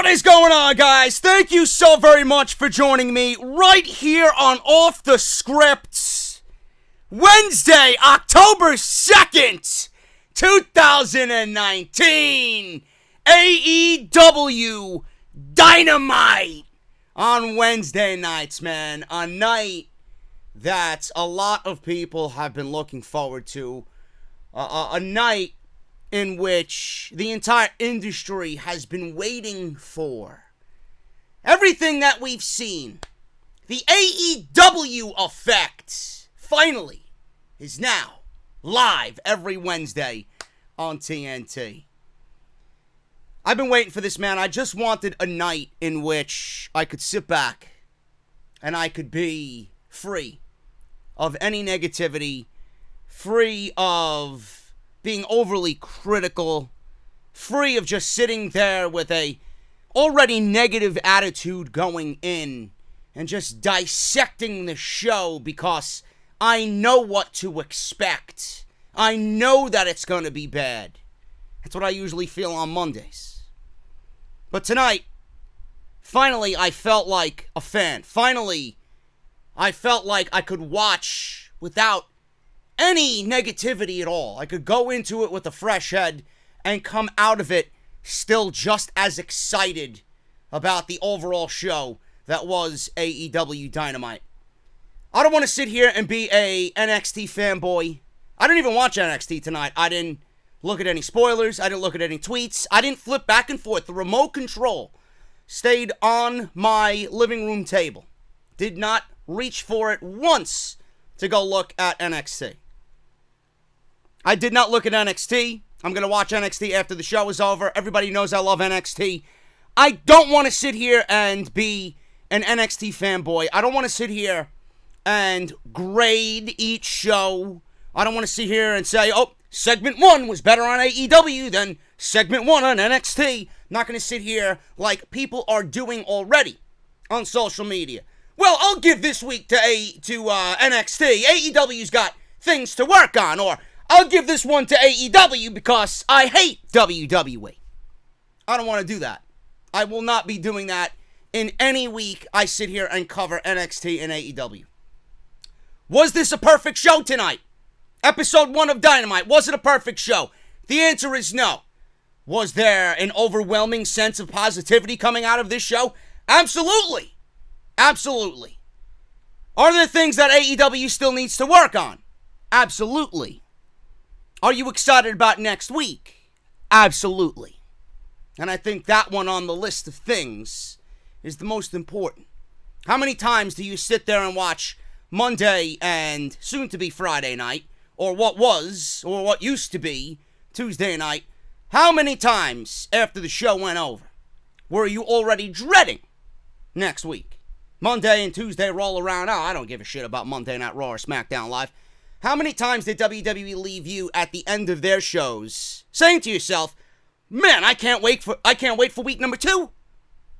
What is going on, guys? Thank you so very much for joining me right here on Off the Script. Wednesday, October 2nd, 2019. AEW Dynamite on Wednesday nights, man. A night that a lot of people have been looking forward to. A night in which the entire industry has been waiting for. Everything that we've seen, the AEW effect, finally, is now live every Wednesday on TNT. I've been waiting for this, man. I just wanted a night in which I could sit back and I could be free of any negativity, free of being overly critical, free of just sitting there with a already negative attitude going in and just dissecting the show because I know what to expect. I know that it's going to be bad. That's what I usually feel on Mondays. But tonight, finally, I felt like a fan. Finally, I felt like I could watch without any negativity at all. I could go into it with a fresh head and come out of it still just as excited about the overall show that was AEW Dynamite. I don't want to sit here and be a NXT fanboy. I didn't even watch NXT tonight. I didn't look at any spoilers. I didn't look at any tweets. I didn't flip back and forth. The remote control stayed on my living room table. Did not reach for it once to go look at NXT. I did not look at NXT. I'm going to watch NXT after the show is over. Everybody knows I love NXT. I don't want to sit here and be an NXT fanboy. I don't want to sit here and grade each show. I don't want to sit here and say, oh, segment 1 was better on AEW than segment 1 on NXT. I'm not going to sit here like people are doing already on social media. Well, I'll give this week to NXT. AEW's got things to work on, or I'll give this one to AEW because I hate WWE. I don't want to do that. I will not be doing that in any week I sit here and cover NXT and AEW. Was this a perfect show tonight? Episode 1 of Dynamite, was it a perfect show? The answer is no. Was there an overwhelming sense of positivity coming out of this show? Absolutely. Absolutely. Are there things that AEW still needs to work on? Absolutely. Are you excited about next week? Absolutely. And I think that one on the list of things is the most important. How many times do you sit there and watch Monday and soon to be Friday night, or what was, or what used to be Tuesday night? How many times after the show went over were you already dreading next week? Monday and Tuesday roll around. Oh, I don't give a shit about Monday Night Raw or SmackDown Live. How many times did WWE leave you at the end of their shows saying to yourself, man, I can't wait for week number 2.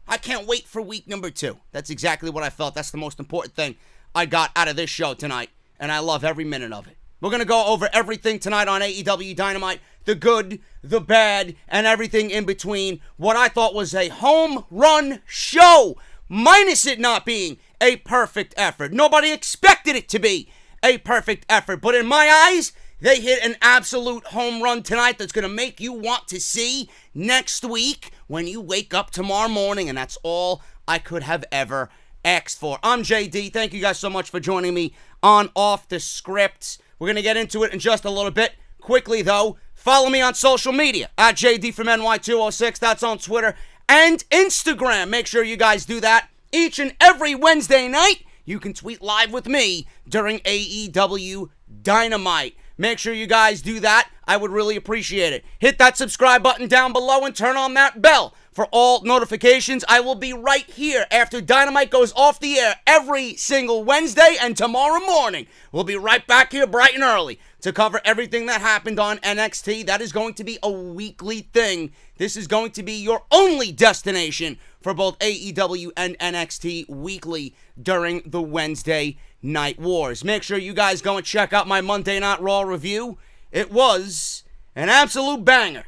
I can't wait for week number 2. That's exactly what I felt. That's the most important thing I got out of this show tonight, and I love every minute of it. We're going to go over everything tonight on AEW Dynamite, the good, the bad, and everything in between. What I thought was a home run show, minus it not being a perfect effort. Nobody expected it to be a perfect effort, but in my eyes, they hit an absolute home run tonight that's going to make you want to see next week when you wake up tomorrow morning, and that's all I could have ever asked for. I'm JD. Thank you guys so much for joining me on Off the Script. We're going to get into it in just a little bit. Quickly, though, follow me on social media, at JD from NY206. That's on Twitter and Instagram. Make sure you guys do that each and every Wednesday night. You can tweet live with me during AEW Dynamite. Make sure you guys do that. I would really appreciate it. Hit that subscribe button down below and turn on that bell for all notifications. I will be right here after Dynamite goes off the air every single Wednesday, and tomorrow morning we'll be right back here bright and early to cover everything that happened on NXT. That is going to be a weekly thing. This is going to be your only destination for both AEW and NXT weekly during the Wednesday Night Wars. Make sure you guys go and check out my Monday Night Raw review. It was an absolute banger.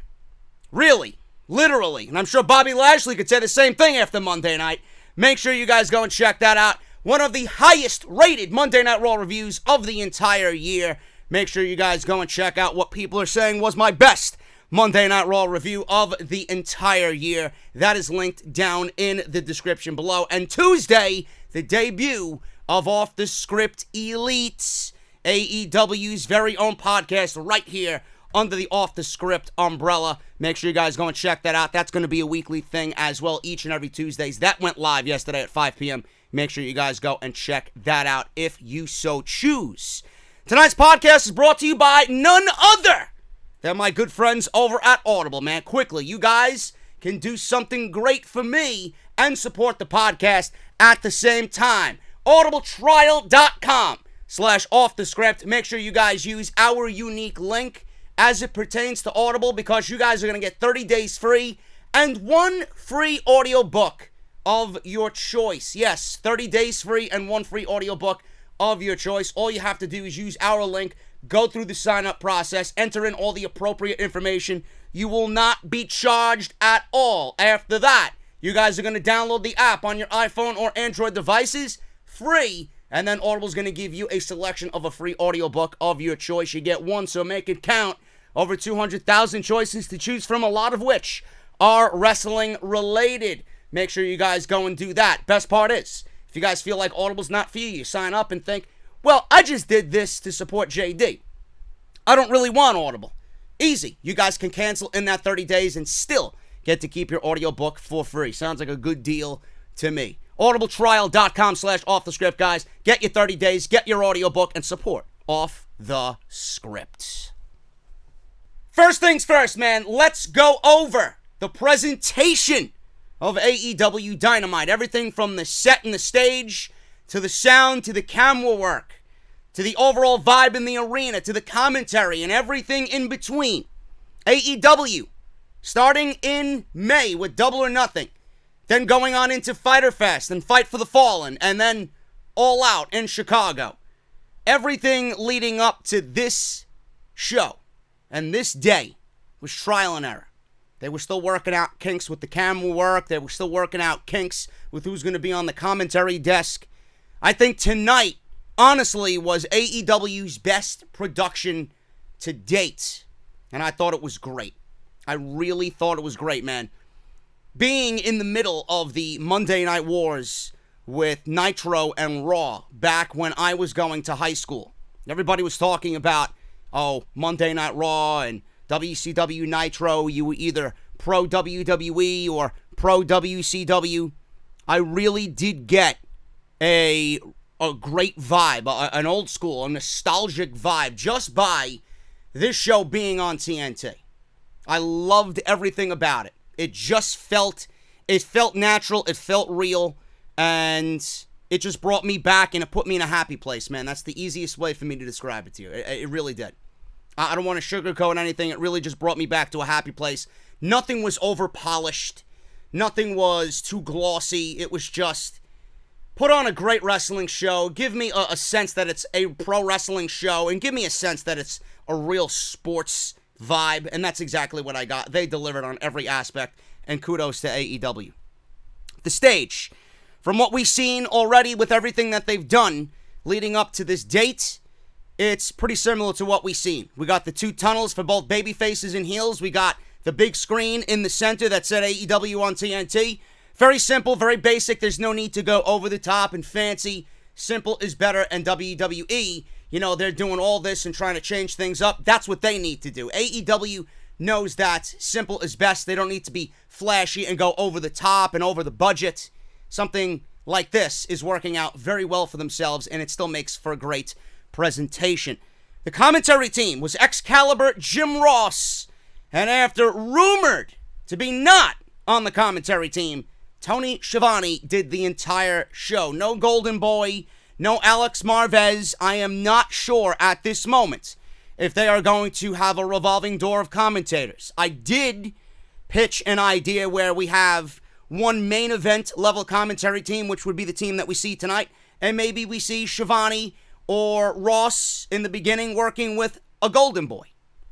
Really, Literally. And I'm sure Bobby Lashley could say the same thing after Monday night. Make sure you guys go and check that out. One of the highest rated Monday Night Raw reviews of the entire year. Make sure you guys go and check out what people are saying was my best Monday Night Raw review of the entire year. That is linked down in the description below. And Tuesday, the debut of Off the Script Elites, AEW's very own podcast right here under the Off the Script umbrella. Make sure you guys go and check that out. That's going to be a weekly thing as well, each and every Tuesdays. That went live yesterday at 5 p.m. Make sure you guys go and check that out if you so choose. Tonight's podcast is brought to you by none other than my good friends over at Audible, man. Quickly, you guys can do something great for me and support the podcast at the same time. audibletrial.com/offthescript. Make sure you guys use our unique link as it pertains to Audible, because you guys are going to get 30 days free and one free audiobook of your choice. Yes, 30 days free and one free audiobook of your choice. All you have to do is use our link, go through the sign-up process, enter in all the appropriate information. You will not be charged at all. After that, you guys are going to download the app on your iPhone or Android devices, free, and then Audible's going to give you a selection of a free audiobook of your choice. You get one, so make it count. Over 200,000 choices to choose from, a lot of which are wrestling related. Make sure you guys go and do that. Best part is, if you guys feel like Audible's not for you, you sign up and think, well, I just did this to support JD. I don't really want Audible. Easy. You guys can cancel in that 30 days and still get to keep your audiobook for free. Sounds like a good deal to me. audibletrial.com/offthescript, guys. Get your 30 days, get your audiobook, and support Off the Script. First things first, man. Let's go over the presentation of AEW Dynamite. Everything from the set and the stage, to the sound, to the camera work, to the overall vibe in the arena, to the commentary, and everything in between. AEW, starting in May with Double or Nothing, then going on into Fyter Fest and Fight for the Fallen, and then All Out in Chicago. Everything leading up to this show and this day was trial and error. They were still working out kinks with the camera work. They were still working out kinks with who's going to be on the commentary desk. I think tonight, honestly, was AEW's best production to date. And I thought it was great. I really thought it was great, man. Being in the middle of the Monday Night Wars with Nitro and Raw back when I was going to high school. Everybody was talking about, Monday Night Raw and WCW Nitro. You were either pro WWE or pro WCW. I really did get a great vibe, an old school, a nostalgic vibe just by this show being on TNT. I loved everything about it. It felt natural, it felt real, and it just brought me back and it put me in a happy place, man. That's the easiest way for me to describe it to you. It really did. I don't want to sugarcoat anything. It really just brought me back to a happy place. Nothing was over-polished. Nothing was too glossy. It was just put on a great wrestling show. Give me a sense that it's a pro wrestling show, and give me a sense that it's a real sports vibe, and that's exactly what I got. They delivered on every aspect, and kudos to AEW. The stage, from what we've seen already with everything that they've done leading up to this date, it's pretty similar to what we've seen. We got the two tunnels for both baby faces and heels. We got the big screen in the center that said AEW on TNT. Very simple, very basic. There's no need to go over the top and fancy. Simple is better. And WWE, they're doing all this and trying to change things up. That's what they need to do. AEW knows that simple is best. They don't need to be flashy and go over the top and over the budget. Something like this is working out very well for themselves, and it still makes for a great presentation. The commentary team was Excalibur, Jim Ross, and after rumored to be not on the commentary team, Tony Schiavone did the entire show. No Golden Boy, no Alex Marvez. I am not sure at this moment if they are going to have a revolving door of commentators. I did pitch an idea where we have one main event level commentary team, which would be the team that we see tonight, and maybe we see Schiavone or Ross in the beginning working with a Golden Boy,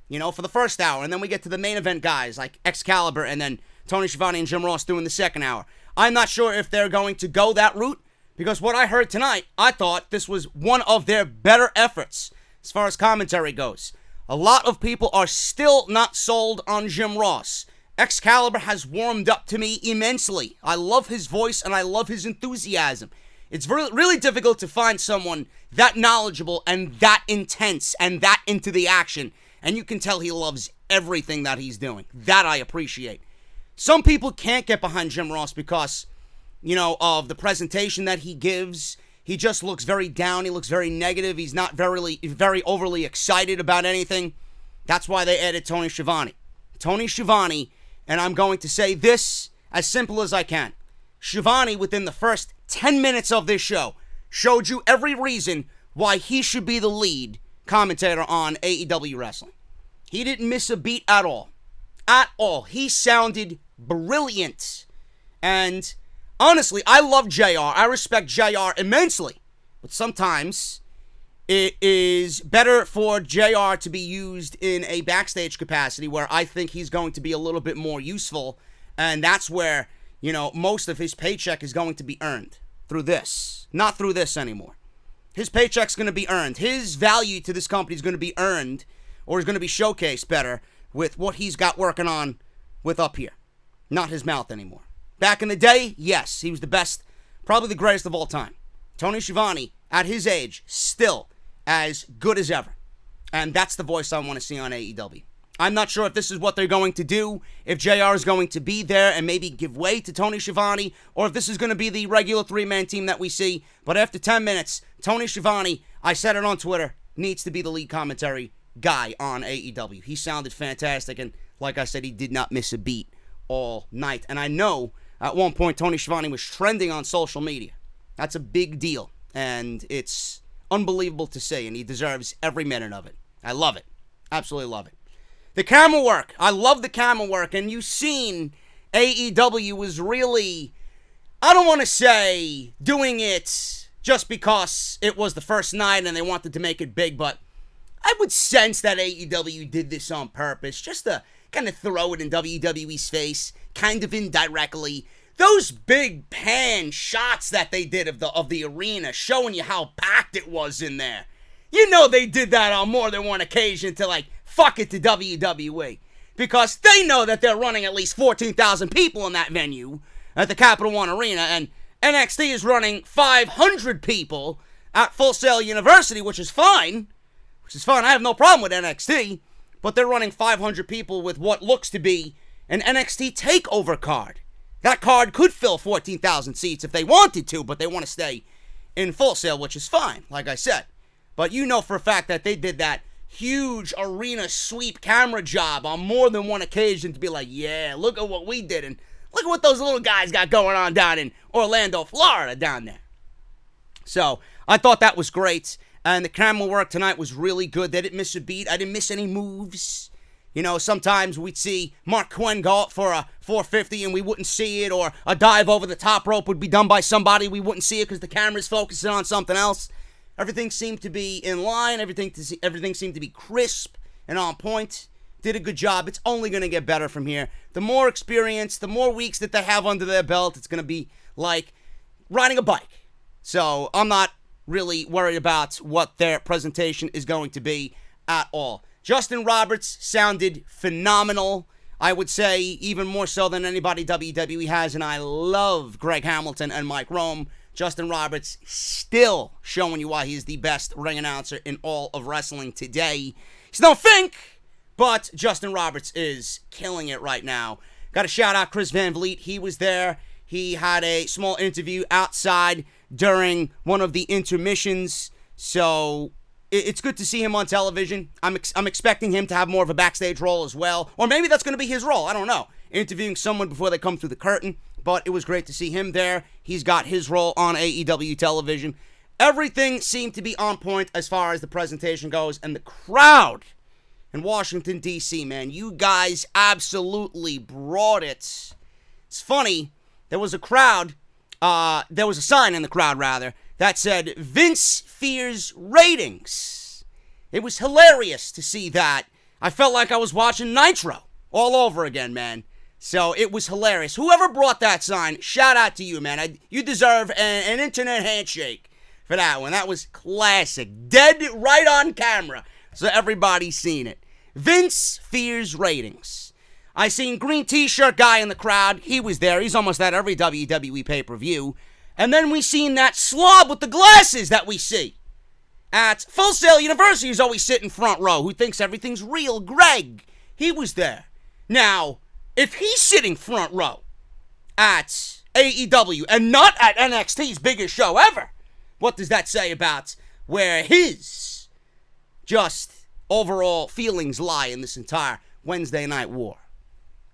for the first hour. And then we get to the main event guys like Excalibur and then Tony Schiavone and Jim Ross do in the second hour. I'm not sure if they're going to go that route, because what I heard tonight, I thought this was one of their better efforts as far as commentary goes. A lot of people are still not sold on Jim Ross. Excalibur has warmed up to me immensely. I love his voice and I love his enthusiasm. It's really difficult to find someone that knowledgeable and that intense and that into the action. And you can tell he loves everything that he's doing. That I appreciate. Some people can't get behind Jim Ross because, of the presentation that he gives. He just looks very down. He looks very negative. He's not very overly excited about anything. That's why they added Tony Schiavone. Tony Schiavone, and I'm going to say this as simple as I can. Schiavone, within the first 10 minutes of this show, showed you every reason why he should be the lead commentator on AEW Wrestling. He didn't miss a beat at all. At all. He sounded brilliant. And honestly, I love JR. I respect JR immensely. But sometimes it is better for JR to be used in a backstage capacity where I think he's going to be a little bit more useful. And that's where, most of his paycheck is going to be earned. Through this. Not through this anymore. His paycheck's going to be earned. His value to this company is going to be earned, or is going to be showcased better with what he's got working on with up here. Not his mouth anymore. Back in the day, yes, he was the best, probably the greatest of all time. Tony Schiavone, at his age, still as good as ever. And that's the voice I want to see on AEW. I'm not sure if this is what they're going to do, if JR is going to be there and maybe give way to Tony Schiavone, or if this is going to be the regular three-man team that we see. But after 10 minutes, Tony Schiavone, I said it on Twitter, needs to be the lead commentary guy on AEW. He sounded fantastic, and like I said, he did not miss a beat all night. And I know at one point Tony Schiavone was trending on social media. That's a big deal, and it's unbelievable to see, and he deserves every minute of it. I love it. Absolutely love it. The camera work. I love the camera work, and you've seen AEW was really, I don't want to say doing it just because it was the first night and they wanted to make it big, but I would sense that AEW did this on purpose, just to kind of throw it in WWE's face, kind of indirectly. Those big pan shots that they did of the arena, showing you how packed it was in there. They did that on more than one occasion to fuck it to WWE. Because they know that they're running at least 14,000 people in that venue at the Capital One Arena, and NXT is running 500 people at Full Sail University, which is fine. I have no problem with NXT, but they're running 500 people with what looks to be an NXT takeover card. That card could fill 14,000 seats if they wanted to, but they want to stay in Full Sail, which is fine, like I said. But for a fact that they did that huge arena sweep camera job on more than one occasion to be like, yeah, look at what we did, and look at what those little guys got going on down in Orlando, Florida, down there. So, I thought that was great, and the camera work tonight was really good. They didn't miss a beat. I didn't miss any moves. Sometimes we'd see Mark Quinn go up for a 450 and we wouldn't see it, or a dive over the top rope would be done by somebody. We wouldn't see it because the camera's focusing on something else. Everything seemed to be in line. Everything seemed to be crisp and on point. Did a good job. It's only going to get better from here. The more experience, the more weeks that they have under their belt, it's going to be like riding a bike. So I'm not really worried about what their presentation is going to be at all. Justin Roberts sounded phenomenal. I would say even more so than anybody WWE has, and I love Greg Hamilton and Mike Rome. Justin Roberts still showing you why he's the best ring announcer in all of wrestling today. He's no Fink, but Justin Roberts is killing it right now. Got to shout out Chris Van Vliet. He was there. He had a small interview outside during one of the intermissions. So it's good to see him on television. I'm expecting him to have more of a backstage role as well. Or maybe that's going to be his role. I don't know. Interviewing someone before they come through the curtain. But it was great to see him there. He's got his role on AEW television. Everything seemed to be on point as far as the presentation goes. And the crowd in Washington, D.C., man, you guys absolutely brought it. It's funny. There was a sign in the crowd, rather, that said, Vince fears ratings. It was hilarious to see that. I felt like I was watching Nitro all over again, man. So it was hilarious. Whoever brought that sign, shout out to you, man. You deserve an internet handshake for that one. That was classic. Dead right on camera. So everybody's seen it. Vince fears ratings. I seen green t-shirt guy in the crowd. He was there. He's almost at every WWE pay-per-view. And then we seen that slob with the glasses that we see at Full Sail University, who's always sitting front row, who thinks everything's real. Greg, he was there. Now, if he's sitting front row at AEW and not at NXT's biggest show ever, what does that say about where his just overall feelings lie in this entire Wednesday Night War?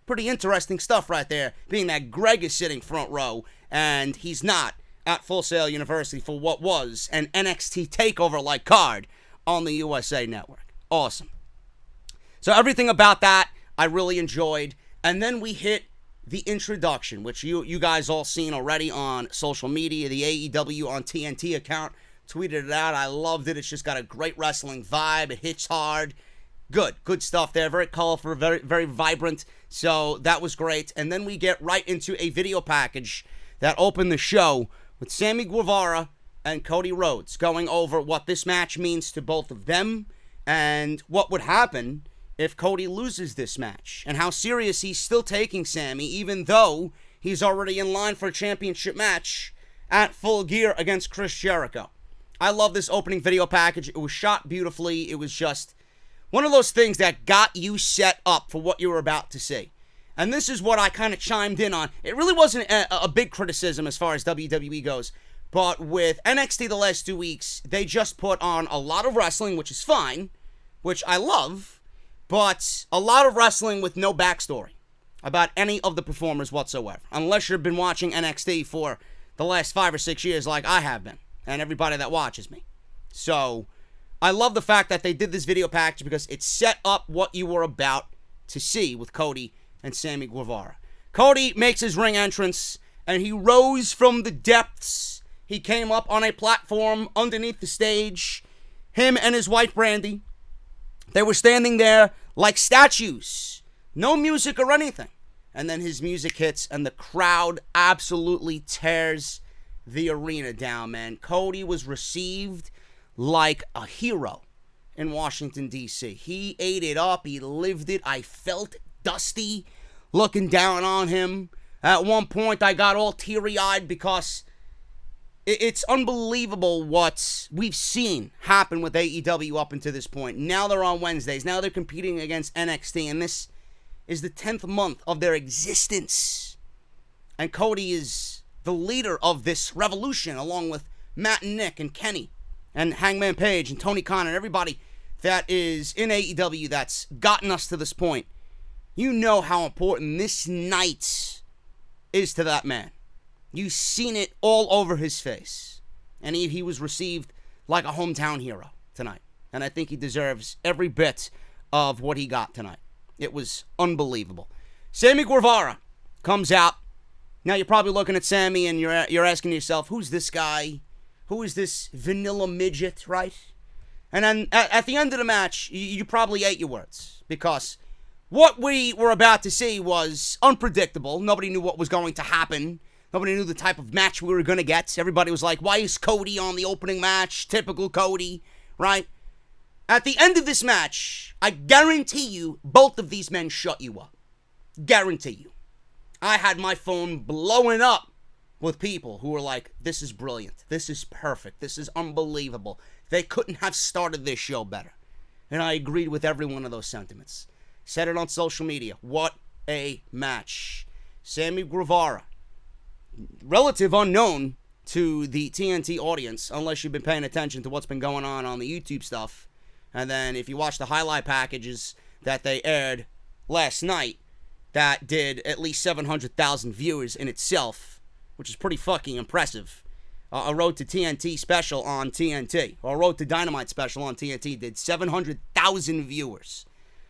Pretty interesting stuff right there, being that Greg is sitting front row and he's not at Full Sail University for what was an NXT takeover-like card on the USA Network. Awesome. So everything about that I really enjoyed. And then we hit the introduction, which you guys all seen already on social media. The AEW on TNT account tweeted it out. I loved it. It's just got a great wrestling vibe. It hits hard. Good stuff there. Very colorful, very, very vibrant. So that was great. And then we get right into a video package that opened the show with Sammy Guevara and Cody Rhodes going over what this match means to both of them and what would happen if Cody loses this match, and how serious he's still taking Sammy, even though he's already in line for a championship match at Full Gear against Chris Jericho. I love this opening video package. It was shot beautifully. It was just one of those things that got you set up for what you were about to see. And this is what I kind of chimed in on. It really wasn't a big criticism as far as WWE goes, but with NXT the last 2 weeks, they just put on a lot of wrestling, which is fine, which I love, but a lot of wrestling with no backstory about any of the performers whatsoever, unless you've been watching NXT for the last 5 or 6 years like I have been, and everybody that watches me. So I love the fact that they did this video package because it set up what you were about to see with Cody and Sammy Guevara. Cody makes his ring entrance, and he rose from the depths. He came up on a platform underneath the stage. Him and his wife, Brandy, they were standing there like statues. No music or anything. And then his music hits, and the crowd absolutely tears the arena down, man. Cody was received like a hero in Washington, D.C. He ate it up. He lived it. I felt Dusty looking down on him. At one point, I got all teary-eyed because it's unbelievable what we've seen happen with AEW up until this point. Now they're on Wednesdays. Now they're competing against NXT, and this is the 10th month of their existence. And Cody is the leader of this revolution, along with Matt and Nick and Kenny and Hangman Page and Tony Khan and everybody that is in AEW that's gotten us to this point. You know how important this night is to that man. You've seen it all over his face. And he was received like a hometown hero tonight. And I think he deserves every bit of what he got tonight. It was unbelievable. Sammy Guevara comes out. Now you're probably looking at Sammy and you're asking yourself, who's this guy? Who is this vanilla midget, right? And then at the end of the match, you probably ate your words. Because what we were about to see was unpredictable. Nobody knew what was going to happen. Nobody knew the type of match we were going to get. Everybody was like, why is Cody on the opening match? Typical Cody, right? At the end of this match, I guarantee you, both of these men shut you up. Guarantee you. I had my phone blowing up with people who were like, this is brilliant. This is perfect. This is unbelievable. They couldn't have started this show better. And I agreed with every one of those sentiments. Said it on social media. What a match. Sammy Guevara, relative unknown to the TNT audience, unless you've been paying attention to what's been going on the YouTube stuff. And then if you watch the highlight packages that they aired last night, that did at least 700,000 viewers in itself, which is pretty fucking impressive. A Road to TNT special on TNT, or a Road to Dynamite special on TNT did 700,000 viewers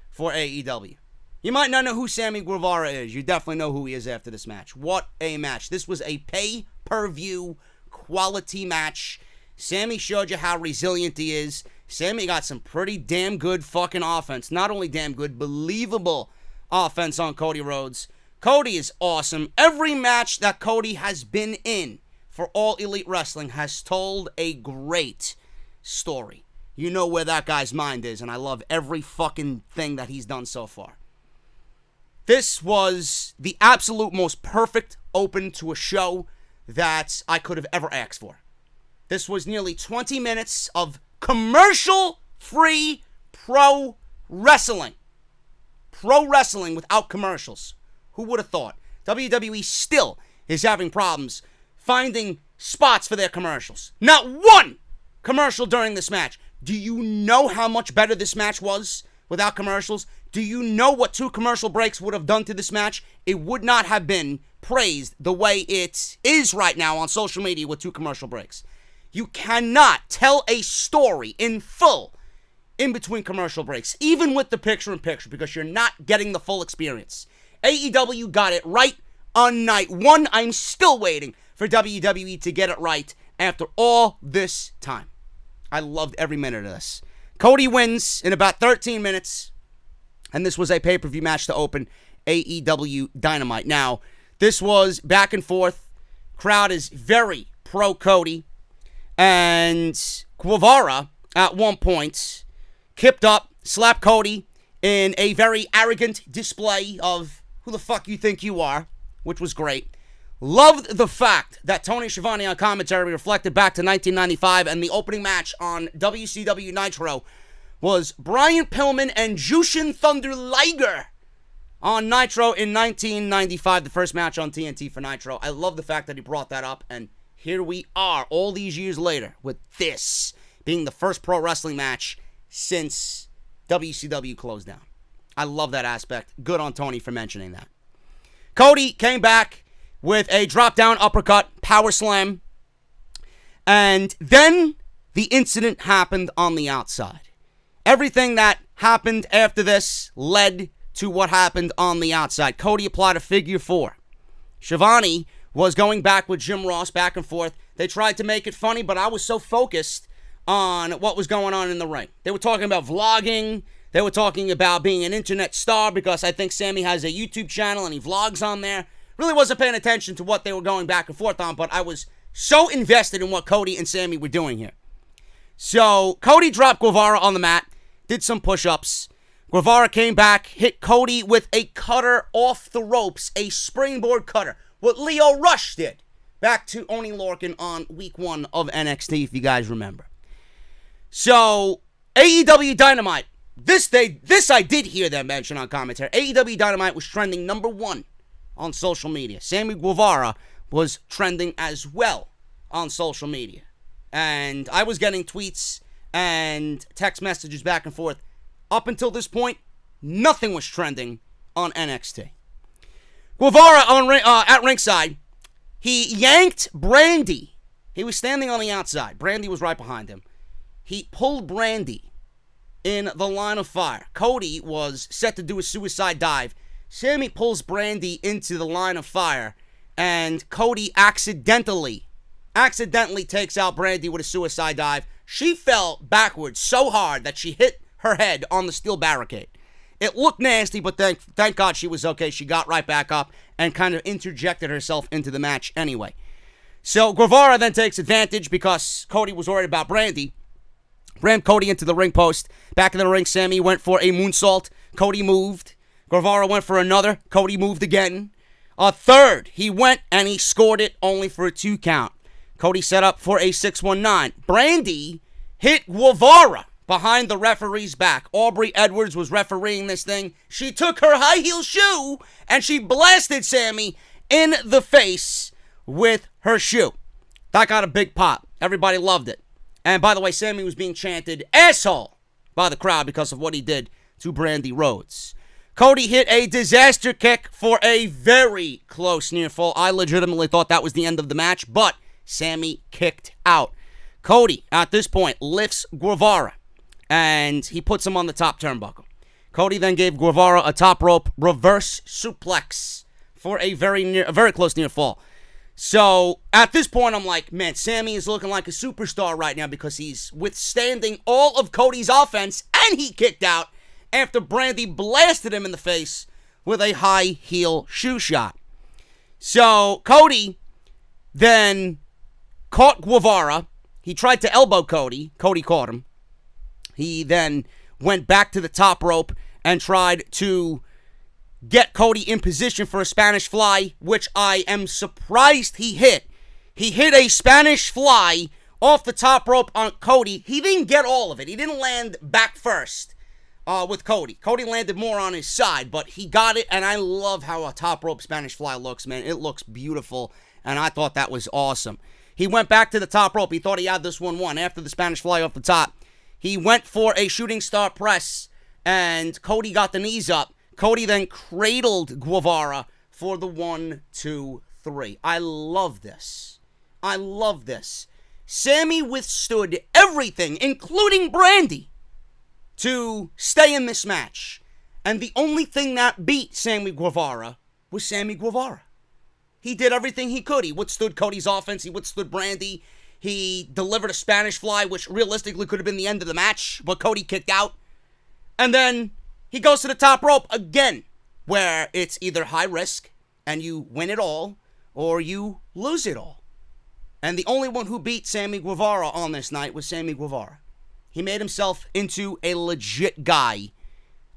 for AEW. You might not know who Sammy Guevara is. You definitely know who he is after this match. What a match. This was a pay-per-view quality match. Sammy showed you how resilient he is. Sammy got some pretty damn good fucking offense. Not only damn good, believable offense on Cody Rhodes. Cody is awesome. Every match that Cody has been in for All Elite Wrestling has told a great story. You know where that guy's mind is, and I love every fucking thing that he's done so far. This was the absolute most perfect open to a show that I could have ever asked for. This was nearly 20 minutes of commercial-free pro wrestling. Pro wrestling without commercials. Who would have thought? WWE still is having problems finding spots for their commercials. Not one commercial during this match. Do you know how much better this match was without commercials? Do you know what 2 commercial breaks would have done to this match? It would not have been praised the way it is right now on social media with 2 commercial breaks. You cannot tell a story in full in between commercial breaks, even with the picture-in-picture, because you're not getting the full experience. AEW got it right on night 1. I'm still waiting for WWE to get it right after all this time. I loved every minute of this. Cody wins in about 13 minutes, and this was a pay-per-view match to open AEW Dynamite. Now, this was back and forth. Crowd is very pro-Cody, and Guevara, at one point, kipped up, slapped Cody in a very arrogant display of who the fuck you think you are, which was great. Loved the fact that Tony Schiavone on commentary reflected back to 1995, and the opening match on WCW Nitro was Brian Pillman and Jushin Thunder Liger on Nitro in 1995, the first match on TNT for Nitro. I love the fact that he brought that up, and here we are all these years later with this being the first pro wrestling match since WCW closed down. I love that aspect. Good on Tony for mentioning that. Cody came back with a drop-down uppercut, power slam, and then the incident happened on the outside. Everything that happened after this led to what happened on the outside. Cody applied a figure 4. Schiavone was going back with Jim Ross, back and forth. They tried to make it funny, but I was so focused on what was going on in the ring. They were talking about vlogging. They were talking about being an internet star because I think Sammy has a YouTube channel and he vlogs on there. Really wasn't paying attention to what they were going back and forth on, but I was so invested in what Cody and Sammy were doing here. So, Cody dropped Guevara on the mat, did some push-ups. Guevara came back, hit Cody with a cutter off the ropes, a springboard cutter. What Leo Rush did back to Oney Lorcan on week 1 of NXT, if you guys remember. So, AEW Dynamite. This I did hear them mention on commentary. AEW Dynamite was trending number 1 on social media. Sammy Guevara was trending as well on social media. And I was getting tweets and text messages back and forth. Up until this point, nothing was trending on NXT. Guevara at ringside, he yanked Brandy. He was standing on the outside. Brandy was right behind him. He pulled Brandy in the line of fire. Cody was set to do a suicide dive. Sammy pulls Brandy into the line of fire, and Cody accidentally takes out Brandy with a suicide dive. She fell backwards so hard that she hit her head on the steel barricade. It looked nasty, but thank God she was okay. She got right back up and kind of interjected herself into the match anyway. So Guevara then takes advantage because Cody was worried about Brandy. Rammed Cody into the ring post. Back in the ring, Sammy went for a moonsault. Cody moved. Guevara went for another. Cody moved again. A third. He went and he scored it only for a 2 count. Cody set up for a 619. Brandy hit Guevara behind the referee's back. Aubrey Edwards was refereeing this thing. She took her high heel shoe and she blasted Sammy in the face with her shoe. That got a big pop. Everybody loved it. And by the way, Sammy was being chanted asshole by the crowd because of what he did to Brandy Rhodes. Cody hit a disaster kick for a very close near fall. I legitimately thought that was the end of the match, but Sammy kicked out. Cody, at this point, lifts Guevara, and he puts him on the top turnbuckle. Cody then gave Guevara a top rope reverse suplex for a very close near fall. So, at this point, I'm like, man, Sammy is looking like a superstar right now because he's withstanding all of Cody's offense, and he kicked out after Brandy blasted him in the face with a high heel shoe shot. So Cody then caught Guevara. He tried to elbow Cody. Cody caught him. He then went back to the top rope and tried to get Cody in position for a Spanish fly, which I am surprised he hit. He hit a Spanish fly off the top rope on Cody. He didn't get all of it. He didn't land back first with Cody. Cody landed more on his side, but he got it, and I love how a top rope Spanish fly looks, man. It looks beautiful, and I thought that was awesome. He went back to the top rope. He thought he had this one won. After the Spanish fly off the top, he went for a shooting star press, and Cody got the knees up. Cody then cradled Guevara for the 1, 2, 3. I love this. I love this. Sammy withstood everything, including Brandy, to stay in this match. And the only thing that beat Sammy Guevara was Sammy Guevara. He did everything he could. He withstood Cody's offense. He withstood Brandy. He delivered a Spanish fly, which realistically could have been the end of the match, but Cody kicked out. And then he goes to the top rope again, where it's either high risk and you win it all, or you lose it all. And the only one who beat Sammy Guevara on this night was Sammy Guevara. He made himself into a legit guy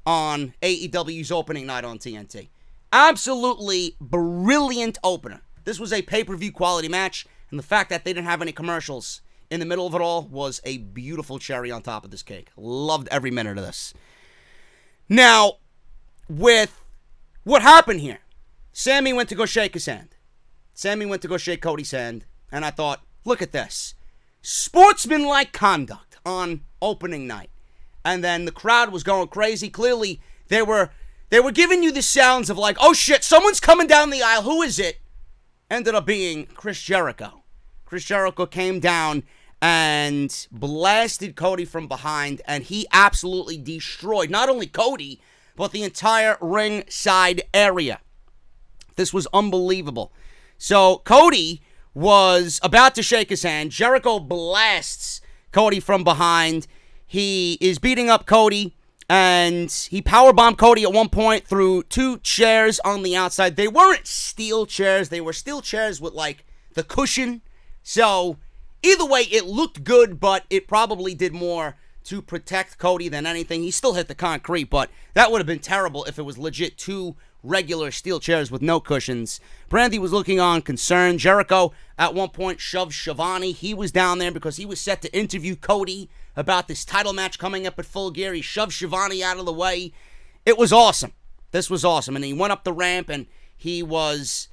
on AEW's opening night on TNT. Absolutely brilliant opener. This was a pay-per-view quality match, and the fact that they didn't have any commercials in the middle of it all was a beautiful cherry on top of this cake. Loved every minute of this. Now, with what happened here, Sammy went to go shake his hand. Sammy went to go shake Cody's hand, and I thought, look at this. Sportsmanlike conduct on opening night. And then the crowd was going crazy. Clearly, they were giving you the sounds of like, oh shit, someone's coming down the aisle. Who is it? Ended up being Chris Jericho. Chris Jericho came down and blasted Cody from behind, and he absolutely destroyed not only Cody, but the entire ringside area. This was unbelievable. So Cody was about to shake his hand. Jericho blasts Cody from behind. He is beating up Cody, and he powerbombed Cody at one point through 2 chairs on the outside. They weren't steel chairs. They were steel chairs with, like, the cushion. So, either way, it looked good, but it probably did more to protect Cody than anything. He still hit the concrete, but that would have been terrible if it was legit 2 regular steel chairs with no cushions. Brandy was looking on concerned. Jericho, at one point, shoved Shivani. He was down there because he was set to interview Cody about this title match coming up at Full Gear. He shoved Shivani out of the way. It was awesome. This was awesome. And he went up the ramp, and he was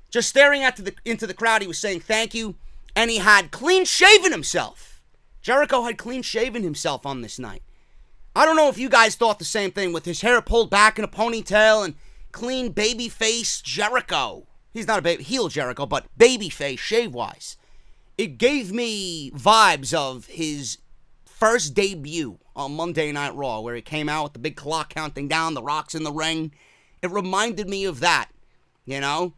just staring into the crowd. He was saying thank you, and he had clean-shaven himself. Jericho had clean-shaven himself on this night. I don't know if you guys thought the same thing, with his hair pulled back in a ponytail and clean babyface Jericho. He's not a baby, heel Jericho, but babyface shave-wise. It gave me vibes of his first debut on Monday Night Raw, where he came out with the big clock counting down, the Rock's in the ring. It reminded me of that, you know?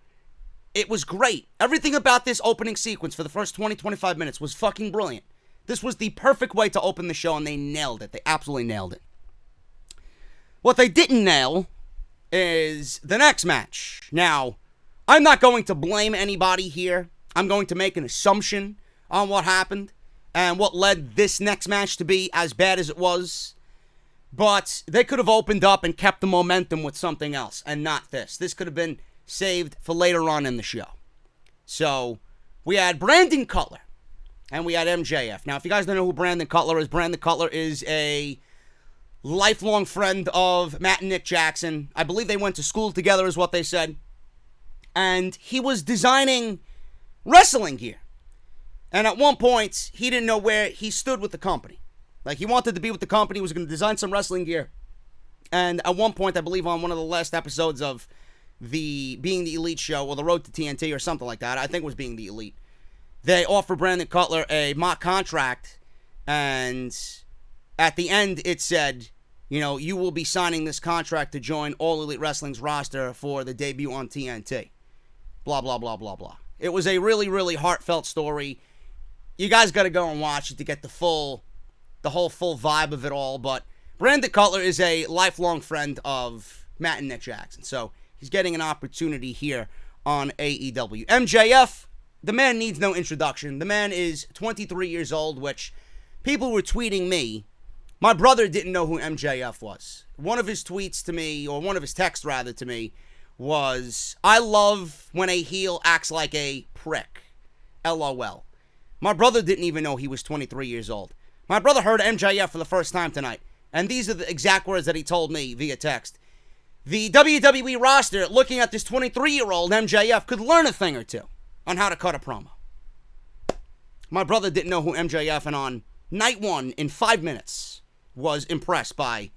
It was great. Everything about this opening sequence for the first 20-25 minutes was fucking brilliant. This was the perfect way to open the show, and they nailed it. They absolutely nailed it. What they didn't nail is the next match. Now, I'm not going to blame anybody here. I'm going to make an assumption on what happened and what led this next match to be as bad as it was. But they could have opened up and kept the momentum with something else, and not this. This could have been saved for later on in the show. So, we had Brandon Cutler, and we had MJF. Now, if you guys don't know who Brandon Cutler is a lifelong friend of Matt and Nick Jackson. I believe they went to school together, is what they said. And he was designing wrestling gear. And at one point, he didn't know where he stood with the company. Like, he wanted to be with the company, was going to design some wrestling gear. And at one point, I believe on one of the last episodes of the Being the Elite show, or the Road to TNT or something like that, I think it was Being the Elite, they offered Brandon Cutler a mock contract, and at the end, it said, you know, you will be signing this contract to join All Elite Wrestling's roster for the debut on TNT. Blah, blah, blah, blah, blah. It was a really, really heartfelt story. You guys got to go and watch it to get the whole full vibe of it all. But Brandon Cutler is a lifelong friend of Matt and Nick Jackson. So he's getting an opportunity here on AEW. MJF, the man needs no introduction. The man is 23 years old, which people were tweeting me. My brother didn't know who MJF was. One of his tweets to me, or one of his texts rather to me, was, I love when a heel acts like a prick. LOL. My brother didn't even know he was 23 years old. My brother heard MJF for the first time tonight, and these are the exact words that he told me via text. The WWE roster, looking at this 23-year-old MJF, could learn a thing or two on how to cut a promo. My brother didn't know who MJF, and on night one, in 5 minutes, was impressed by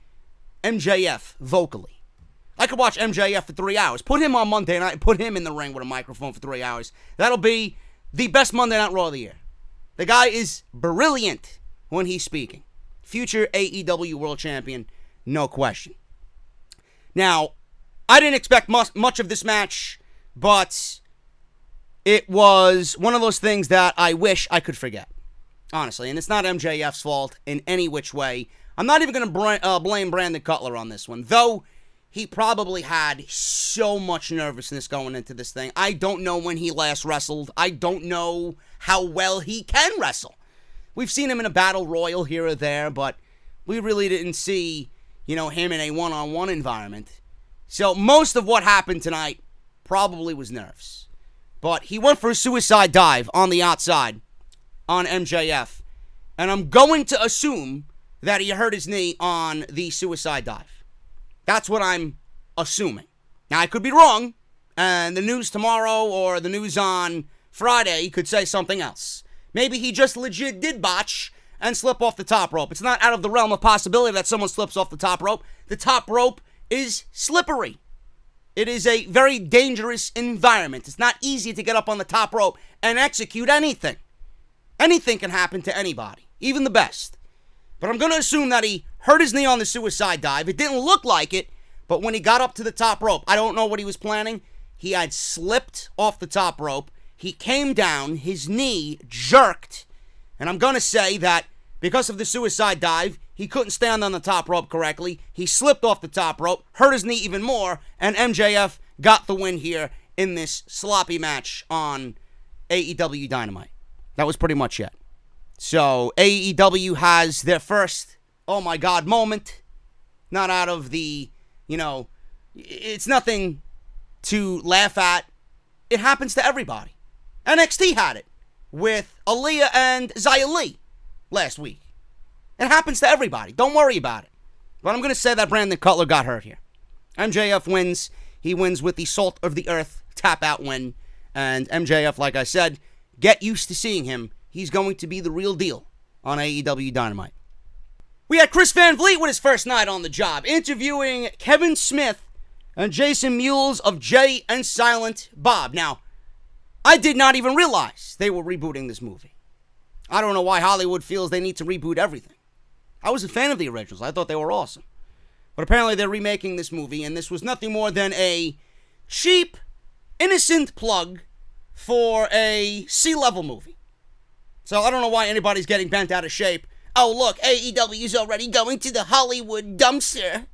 MJF vocally. I could watch MJF for 3 hours. Put him on Monday night, put him in the ring with a microphone for 3 hours. That'll be the best Monday Night Raw of the year. The guy is brilliant when he's speaking. Future AEW World Champion, no question. Now, I didn't expect much of this match, but it was one of those things that I wish I could forget, honestly. And it's not MJF's fault in any which way. I'm not even going to blame Brandon Cutler on this one, though he probably had so much nervousness going into this thing. I don't know when he last wrestled. I don't know how well he can wrestle. We've seen him in a battle royal here or there, but we really didn't see, him in a one-on-one environment. So most of what happened tonight probably was nerves. But he went for a suicide dive on the outside on MJF. And I'm going to assume that he hurt his knee on the suicide dive. That's what I'm assuming. Now, I could be wrong, and the news tomorrow or the news on Friday could say something else. Maybe he just legit did botch and slip off the top rope. It's not out of the realm of possibility that someone slips off the top rope. The top rope is slippery. It is a very dangerous environment. It's not easy to get up on the top rope and execute anything. Anything can happen to anybody, even the best. But I'm going to assume that he hurt his knee on the suicide dive. It didn't look like it, but when he got up to the top rope, I don't know what he was planning. He had slipped off the top rope. He came down, his knee jerked, and I'm going to say that because of the suicide dive, he couldn't stand on the top rope correctly. He slipped off the top rope, hurt his knee even more, and MJF got the win here in this sloppy match on AEW Dynamite. That was pretty much it. So AEW has their first, oh my God, moment. Not out of the, it's nothing to laugh at. It happens to everybody. NXT had it with Aaliyah and Xia Li last week. It happens to everybody. Don't worry about it. But I'm going to say that Brandon Cutler got hurt here. MJF wins. He wins with the Salt of the Earth tap-out win. And MJF, like I said, get used to seeing him. He's going to be the real deal on AEW Dynamite. We had Chris Van Vliet with his first night on the job, interviewing Kevin Smith and Jason Mules of Jay and Silent Bob. Now, I did not even realize they were rebooting this movie. I don't know why Hollywood feels they need to reboot everything. I was a fan of the originals. I thought they were awesome. But apparently they're remaking this movie, and this was nothing more than a cheap, innocent plug for a C-level movie. So I don't know why anybody's getting bent out of shape. Oh, look, AEW's already going to the Hollywood dumpster.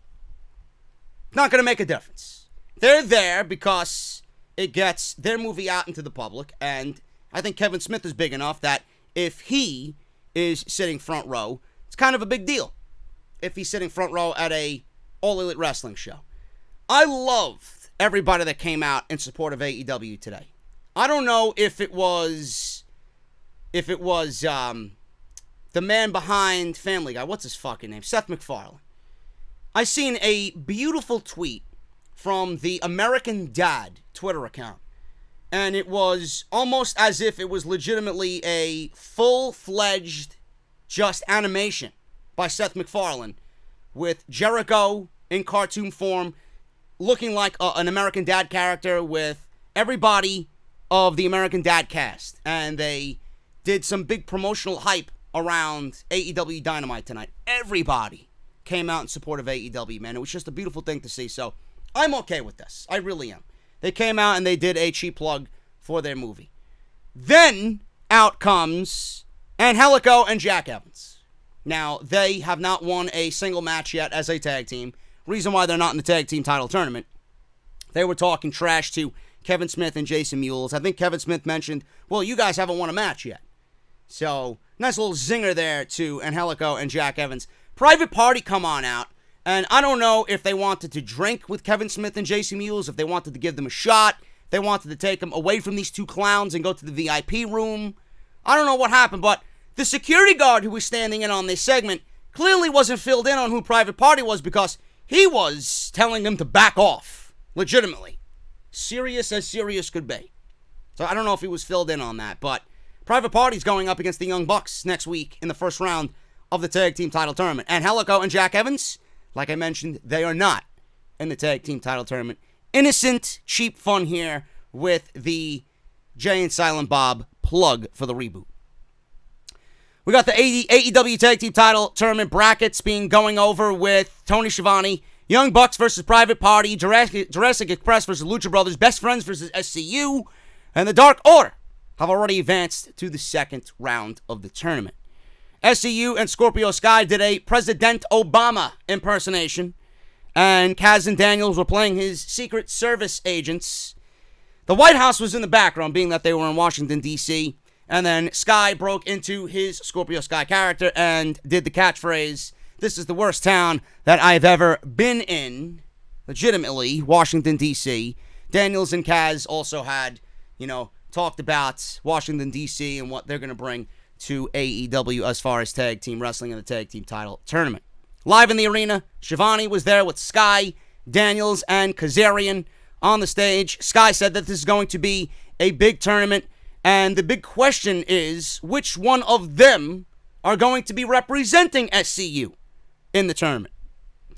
Not going to make a difference. They're there because it gets their movie out into the public, and I think Kevin Smith is big enough that if he is sitting front row, it's kind of a big deal if he's sitting front row at a All Elite Wrestling show. I loved everybody that came out in support of AEW today. I don't know if it was the man behind Family Guy. What's his fucking name? Seth MacFarlane. I seen a beautiful tweet from the American Dad Twitter account. And it was almost as if it was legitimately a full-fledged just animation by Seth MacFarlane with Jericho in cartoon form looking like an American Dad character with everybody of the American Dad cast. And they did some big promotional hype around AEW Dynamite tonight. Everybody came out in support of AEW, man. It was just a beautiful thing to see. So I'm okay with this. I really am. They came out and they did a cheap plug for their movie. Then out comes Angelico and Jack Evans. Now, they have not won a single match yet as a tag team. reason why they're not in the tag team title tournament. They were talking trash to Kevin Smith and Jason Mules. I think Kevin Smith mentioned, well, you guys haven't won a match yet. So, nice little zinger there to Angelico and Jack Evans. Private Party come on out. And I don't know if they wanted to drink with Kevin Smith and Jason Mules, if they wanted to give them a shot, if they wanted to take them away from these two clowns and go to the VIP room. I don't know what happened, but the security guard who was standing in on this segment clearly wasn't filled in on who Private Party was because he was telling them to back off, legitimately. Serious as serious could be. So I don't know if he was filled in on that, but Private Party's going up against the Young Bucks next week in the first round of the tag team title tournament. And Angelico and Jack Evans, like I mentioned, they are not in the tag team title tournament. Innocent, cheap fun here with the Jay and Silent Bob plug for the reboot. We got the AEW Tag Team Title Tournament brackets being going over with Tony Schiavone, Young Bucks versus Private Party, Jurassic Express versus Lucha Brothers, Best Friends versus SCU, and the Dark Order have already advanced to the second round of the tournament. SCU and Scorpio Sky did a President Obama impersonation, and Kaz and Daniels were playing his Secret Service agents. The White House was in the background, being that they were in Washington, D.C., and then Sky broke into his Scorpio Sky character and did the catchphrase, "This is the worst town that I've ever been in." Legitimately, Washington, D.C. Daniels and Kaz also had, talked about Washington, D.C. and what they're going to bring to AEW as far as tag team wrestling and the tag team title tournament. Live in the arena, Schiavone was there with Sky, Daniels, and Kazarian on the stage. Sky said that this is going to be a big tournament, and the big question is, which one of them are going to be representing SCU in the tournament?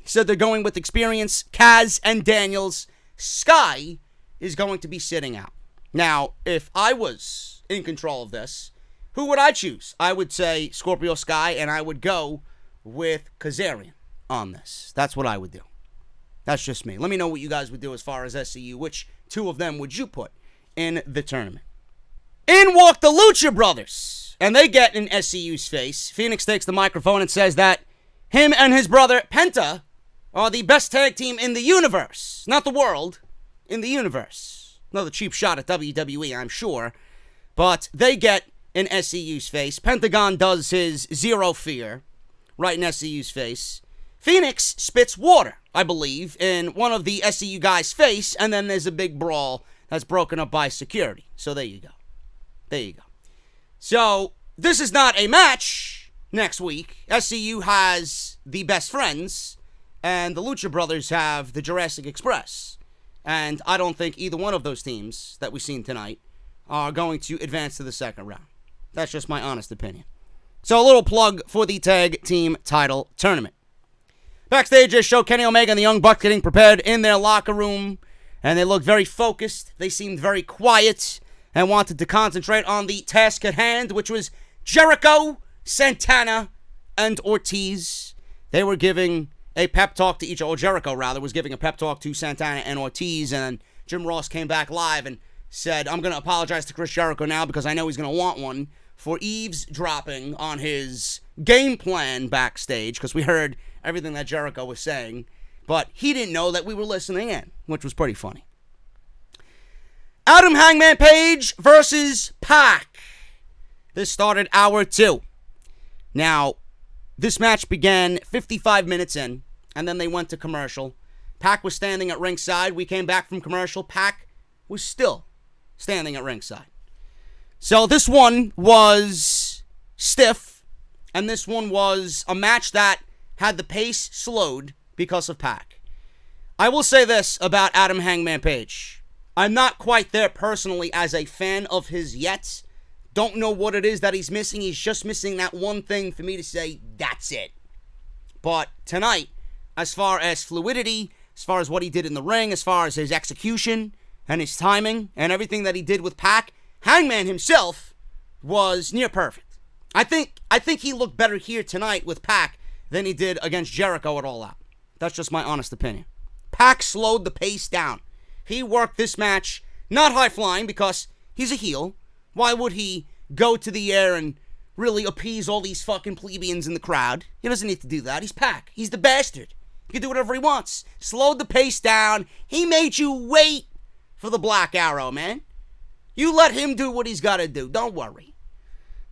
He said they're going with experience, Kaz and Daniels. Sky is going to be sitting out. Now, if I was in control of this, who would I choose? I would say Scorpio Sky, and I would go with Kazarian on this. That's what I would do. That's just me. Let me know what you guys would do as far as SCU. Which two of them would you put in the tournament? In walk the Lucha Brothers, and they get in SCU's face. Phoenix takes the microphone and says that him and his brother Penta are the best tag team in the universe. Not the world, in the universe. Another cheap shot at WWE, I'm sure. But they get in SCU's face. Pentagon does his Zero Fear right in SCU's face. Phoenix spits water, I believe, in one of the SCU guys' face, and then there's a big brawl that's broken up by security. So there you go. There you go. So, this is not a match next week. SCU has the Best Friends, and the Lucha Brothers have the Jurassic Express. And I don't think either one of those teams that we've seen tonight are going to advance to the second round. That's just my honest opinion. So, a little plug for the Tag Team Title Tournament. Backstage, they show Kenny Omega and the Young Bucks getting prepared in their locker room, and they looked very focused. They seemed very quiet and wanted to concentrate on the task at hand, which was Jericho, Santana, and Ortiz. They were giving a pep talk to each other, or Jericho, rather, was giving a pep talk to Santana and Ortiz, and Jim Ross came back live and said, "I'm going to apologize to Chris Jericho now because I know he's going to want one for eavesdropping on his game plan backstage," because we heard everything that Jericho was saying, but he didn't know that we were listening in, which was pretty funny. Adam Hangman Page versus Pac. This started hour 2. Now, this match began 55 minutes in, and then they went to commercial. Pac was standing at ringside. We came back from commercial. Pac was still standing at ringside. So this one was stiff, and this one was a match that had the pace slowed because of Pac. I will say this about Adam Hangman Page. I'm not quite there personally as a fan of his yet. Don't know what it is that he's missing. He's just missing that one thing for me to say, that's it. But tonight, as far as fluidity, as far as what he did in the ring, as far as his execution and his timing and everything that he did with Pac, Hangman himself was near perfect. I think he looked better here tonight with Pac than he did against Jericho at All Out. That's just my honest opinion. Pac slowed the pace down. He worked this match, not high-flying because he's a heel. Why would he go to the air and really appease all these fucking plebeians in the crowd? He doesn't need to do that. He's Pac. He's the bastard. He can do whatever he wants. Slowed the pace down. He made you wait for the Black Arrow, man. You let him do what he's got to do. Don't worry.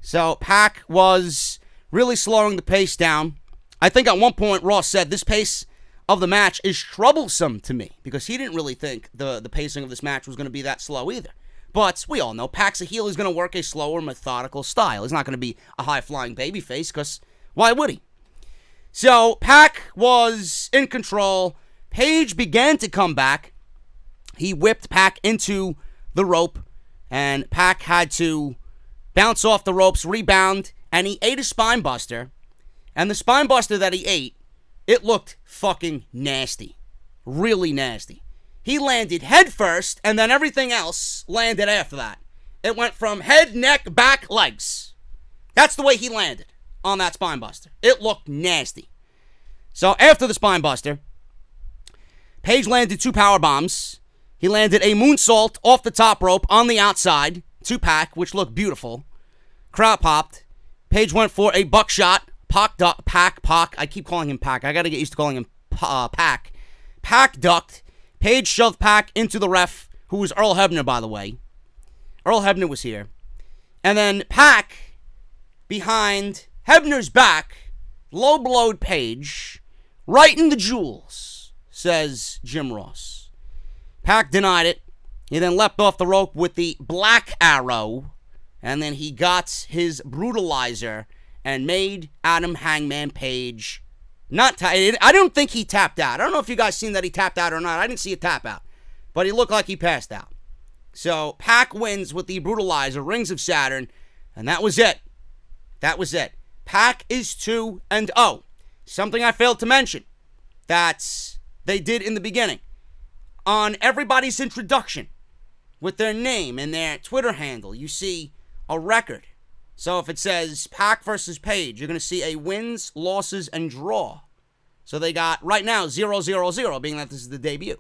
So Pac was really slowing the pace down. I think at one point Ross said this pace of the match is troublesome to me because he didn't really think the pacing of this match was going to be that slow either. But we all know Pac's a heel. He's going to work a slower, methodical style. He's not going to be a high-flying babyface because why would he? So Pac was in control. Page began to come back. He whipped Pac into the rope, and Pac had to bounce off the ropes, rebound, and he ate a spine buster. And the spine buster that he ate, it looked fucking nasty. Really nasty. He landed head first, and then everything else landed after that. It went from head, neck, back, legs. That's the way he landed on that spine buster. It looked nasty. So after the spine buster, Page landed 2 power bombs. He landed a moonsault off the top rope on the outside to Pac, which looked beautiful. Crowd popped. Page went for a buckshot. Pac. I keep calling him Pac. I got to get used to calling him Pac. Pac ducked. Page shoved Pac into the ref, who was Earl Hebner, by the way. Earl Hebner was here. And then Pac, behind Hebner's back, low-blowed Page, right in the jewels, says Jim Ross. Pac denied it. He then leapt off the rope with the Black Arrow, and then he got his brutalizer and made Adam Hangman Page I don't think he tapped out. I don't know if you guys seen that he tapped out or not. I didn't see a tap out, but he looked like he passed out. So Pac wins with the brutalizer, Rings of Saturn, and that was it. That was it. Pac is 2-0. Something I failed to mention that they did in the beginning. On everybody's introduction, with their name and their Twitter handle, you see a record. So if it says Pac versus Page, you're going to see a wins, losses, and draw. So they got, right now, 0-0-0, being that this is the debut.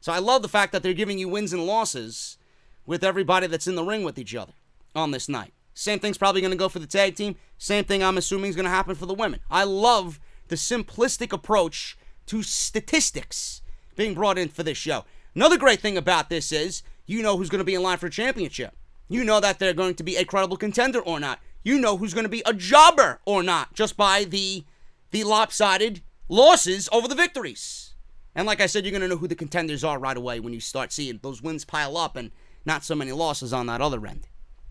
So I love the fact that they're giving you wins and losses with everybody that's in the ring with each other on this night. Same thing's probably going to go for the tag team. Same thing I'm assuming is going to happen for the women. I love the simplistic approach to statistics being brought in for this show. Another great thing about this is you know who's going to be in line for a championship. You know that they're going to be a credible contender or not. You know who's going to be a jobber or not just by the lopsided losses over the victories. And like I said, you're going to know who the contenders are right away when you start seeing those wins pile up and not so many losses on that other end.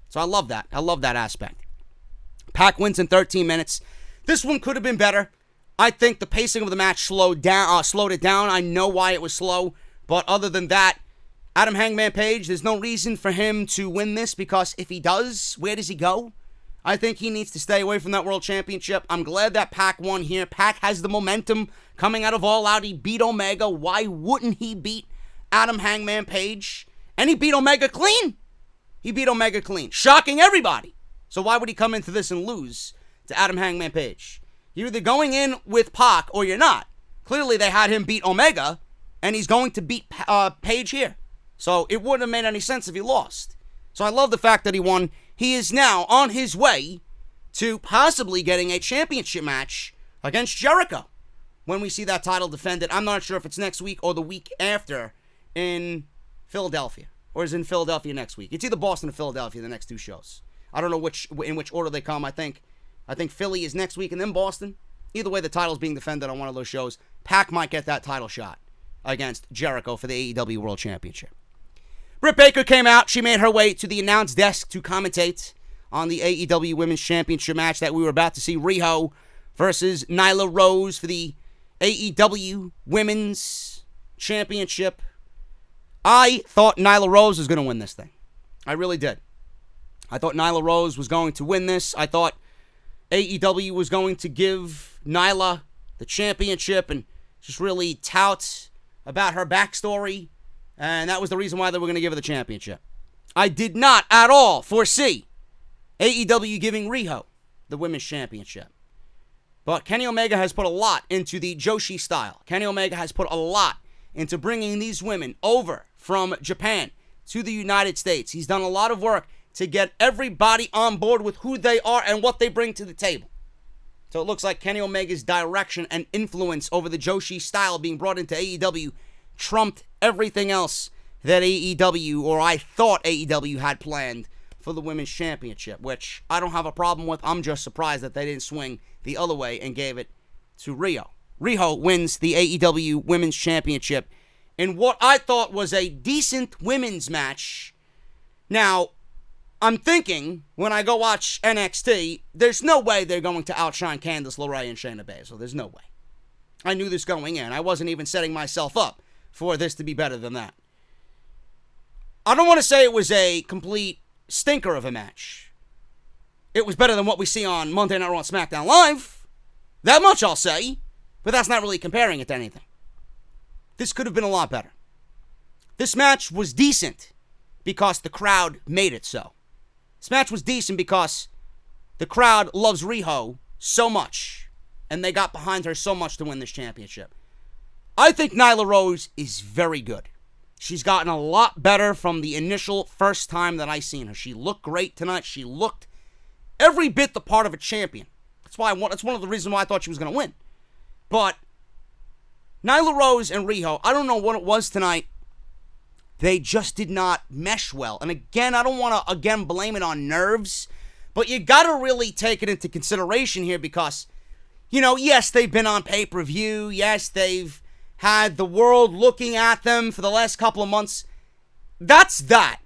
So I love that. I love that aspect. Pac wins in 13 minutes. This one could have been better. I think the pacing of the match slowed it down. I know why it was slow. But other than that, Adam Hangman Page, there's no reason for him to win this because if he does, where does he go? I think he needs to stay away from that World Championship. I'm glad that Pac won here. Pac has the momentum coming out of All Out. He beat Omega. Why wouldn't he beat Adam Hangman Page? And he beat Omega clean. He beat Omega clean, shocking everybody. So why would he come into this and lose to Adam Hangman Page? You're either going in with Pac or you're not. Clearly they had him beat Omega, and he's going to beat Page here. So it wouldn't have made any sense if he lost. So I love the fact that he won. He is now on his way to possibly getting a championship match against Jericho when we see that title defended. I'm not sure if it's next week or the week after in Philadelphia. Or is it in Philadelphia next week? It's either Boston or Philadelphia, the next two shows. I don't know in which order they come. I think Philly is next week and then Boston. Either way, the title's being defended on one of those shows. Pac might get that title shot against Jericho for the AEW World Championship. Britt Baker came out. She made her way to the announce desk to commentate on the AEW Women's Championship match that we were about to see. Riho versus Nyla Rose for the AEW Women's Championship. I thought Nyla Rose was going to win this thing. I really did. I thought Nyla Rose was going to win this. I thought AEW was going to give Nyla the championship and just really tout about her backstory. And that was the reason why they were going to give her the championship. I did not at all foresee AEW giving Riho the women's championship. But Kenny Omega has put a lot into the Joshi style. Kenny Omega has put a lot into bringing these women over from Japan to the United States. He's done a lot of work to get everybody on board with who they are and what they bring to the table. So it looks like Kenny Omega's direction and influence over the Joshi style being brought into AEW trumped everything else that AEW, or I thought AEW, had planned for the Women's Championship, which I don't have a problem with. I'm just surprised that they didn't swing the other way and gave it to Riho. Riho wins the AEW Women's Championship in what I thought was a decent women's match. Now, I'm thinking, when I go watch NXT, there's no way they're going to outshine Candice LeRae and Shayna Baszler. There's no way. I knew this going in. I wasn't even setting myself up for this to be better than that. I don't want to say it was a complete stinker of a match. It was better than what we see on Monday Night Raw and SmackDown Live. That much I'll say. But that's not really comparing it to anything. This could have been a lot better. This match was decent because the crowd made it so. This match was decent because the crowd loves Riho so much, and they got behind her so much to win this championship. I think Nyla Rose is very good. She's gotten a lot better from the initial first time that I seen her. She looked great tonight. She looked every bit the part of a champion. That's one of the reasons why I thought she was going to win. But Nyla Rose and Riho, I don't know what it was tonight. They just did not mesh well. And again, I don't want to, blame it on nerves. But you got to really take it into consideration here because, yes, they've been on pay-per-view. Yes, they've had the world looking at them for the last couple of months. That's that.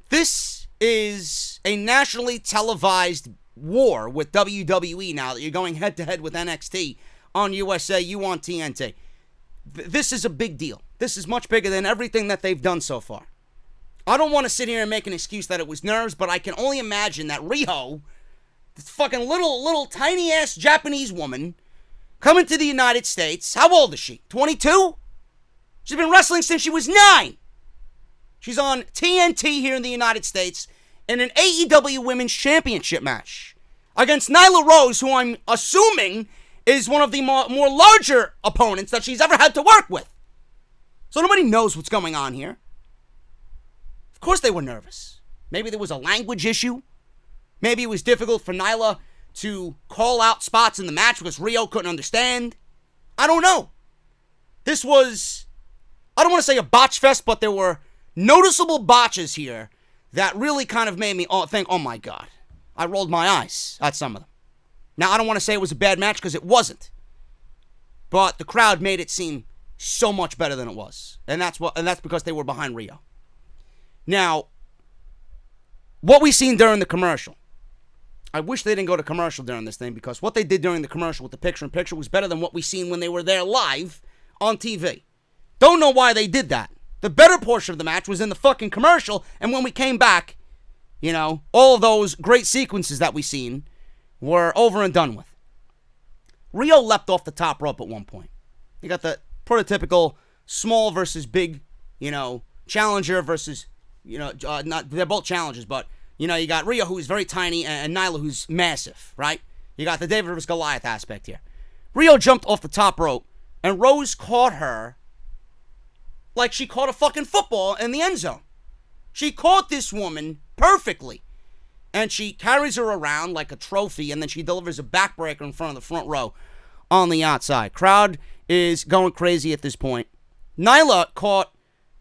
This is a nationally televised war with WWE now that you're going head-to-head with NXT on USA, you on TNT. This is a big deal. This is much bigger than everything that they've done so far. I don't want to sit here and make an excuse that it was nerves, but I can only imagine that Riho, this fucking little tiny-ass Japanese woman, coming to the United States. How old is she? 22? She's been wrestling since she was 9. She's on TNT here in the United States in an AEW Women's Championship match against Nyla Rose, who I'm assuming is one of the more larger opponents that she's ever had to work with. So nobody knows what's going on here. Of course they were nervous. Maybe there was a language issue. Maybe it was difficult for Nyla to call out spots in the match because Riho couldn't understand. I don't know. This was, I don't want to say a botch fest, but there were noticeable botches here that really kind of made me think, oh my God. I rolled my eyes at some of them. Now, I don't want to say it was a bad match because it wasn't. But the crowd made it seem so much better than it was. And that's because they were behind Riho. Now, what we seen during the commercial. I wish they didn't go to commercial during this thing because what they did during the commercial with the picture-in-picture was better than what we seen when they were there live on TV. Don't know why they did that. The better portion of the match was in the fucking commercial, and when we came back, all of those great sequences that we seen were over and done with. Riho leapt off the top rope at one point. You got the prototypical small versus big, challenger versus, they're both challengers, but, you got Riho, who's very tiny, and Nyla, who's massive, right? You got the David versus Goliath aspect here. Riho jumped off the top rope, and Rose caught her like she caught a fucking football in the end zone. She caught this woman perfectly. And she carries her around like a trophy, and then she delivers a backbreaker in front of the front row on the outside. Crowd is going crazy at this point. Nyla caught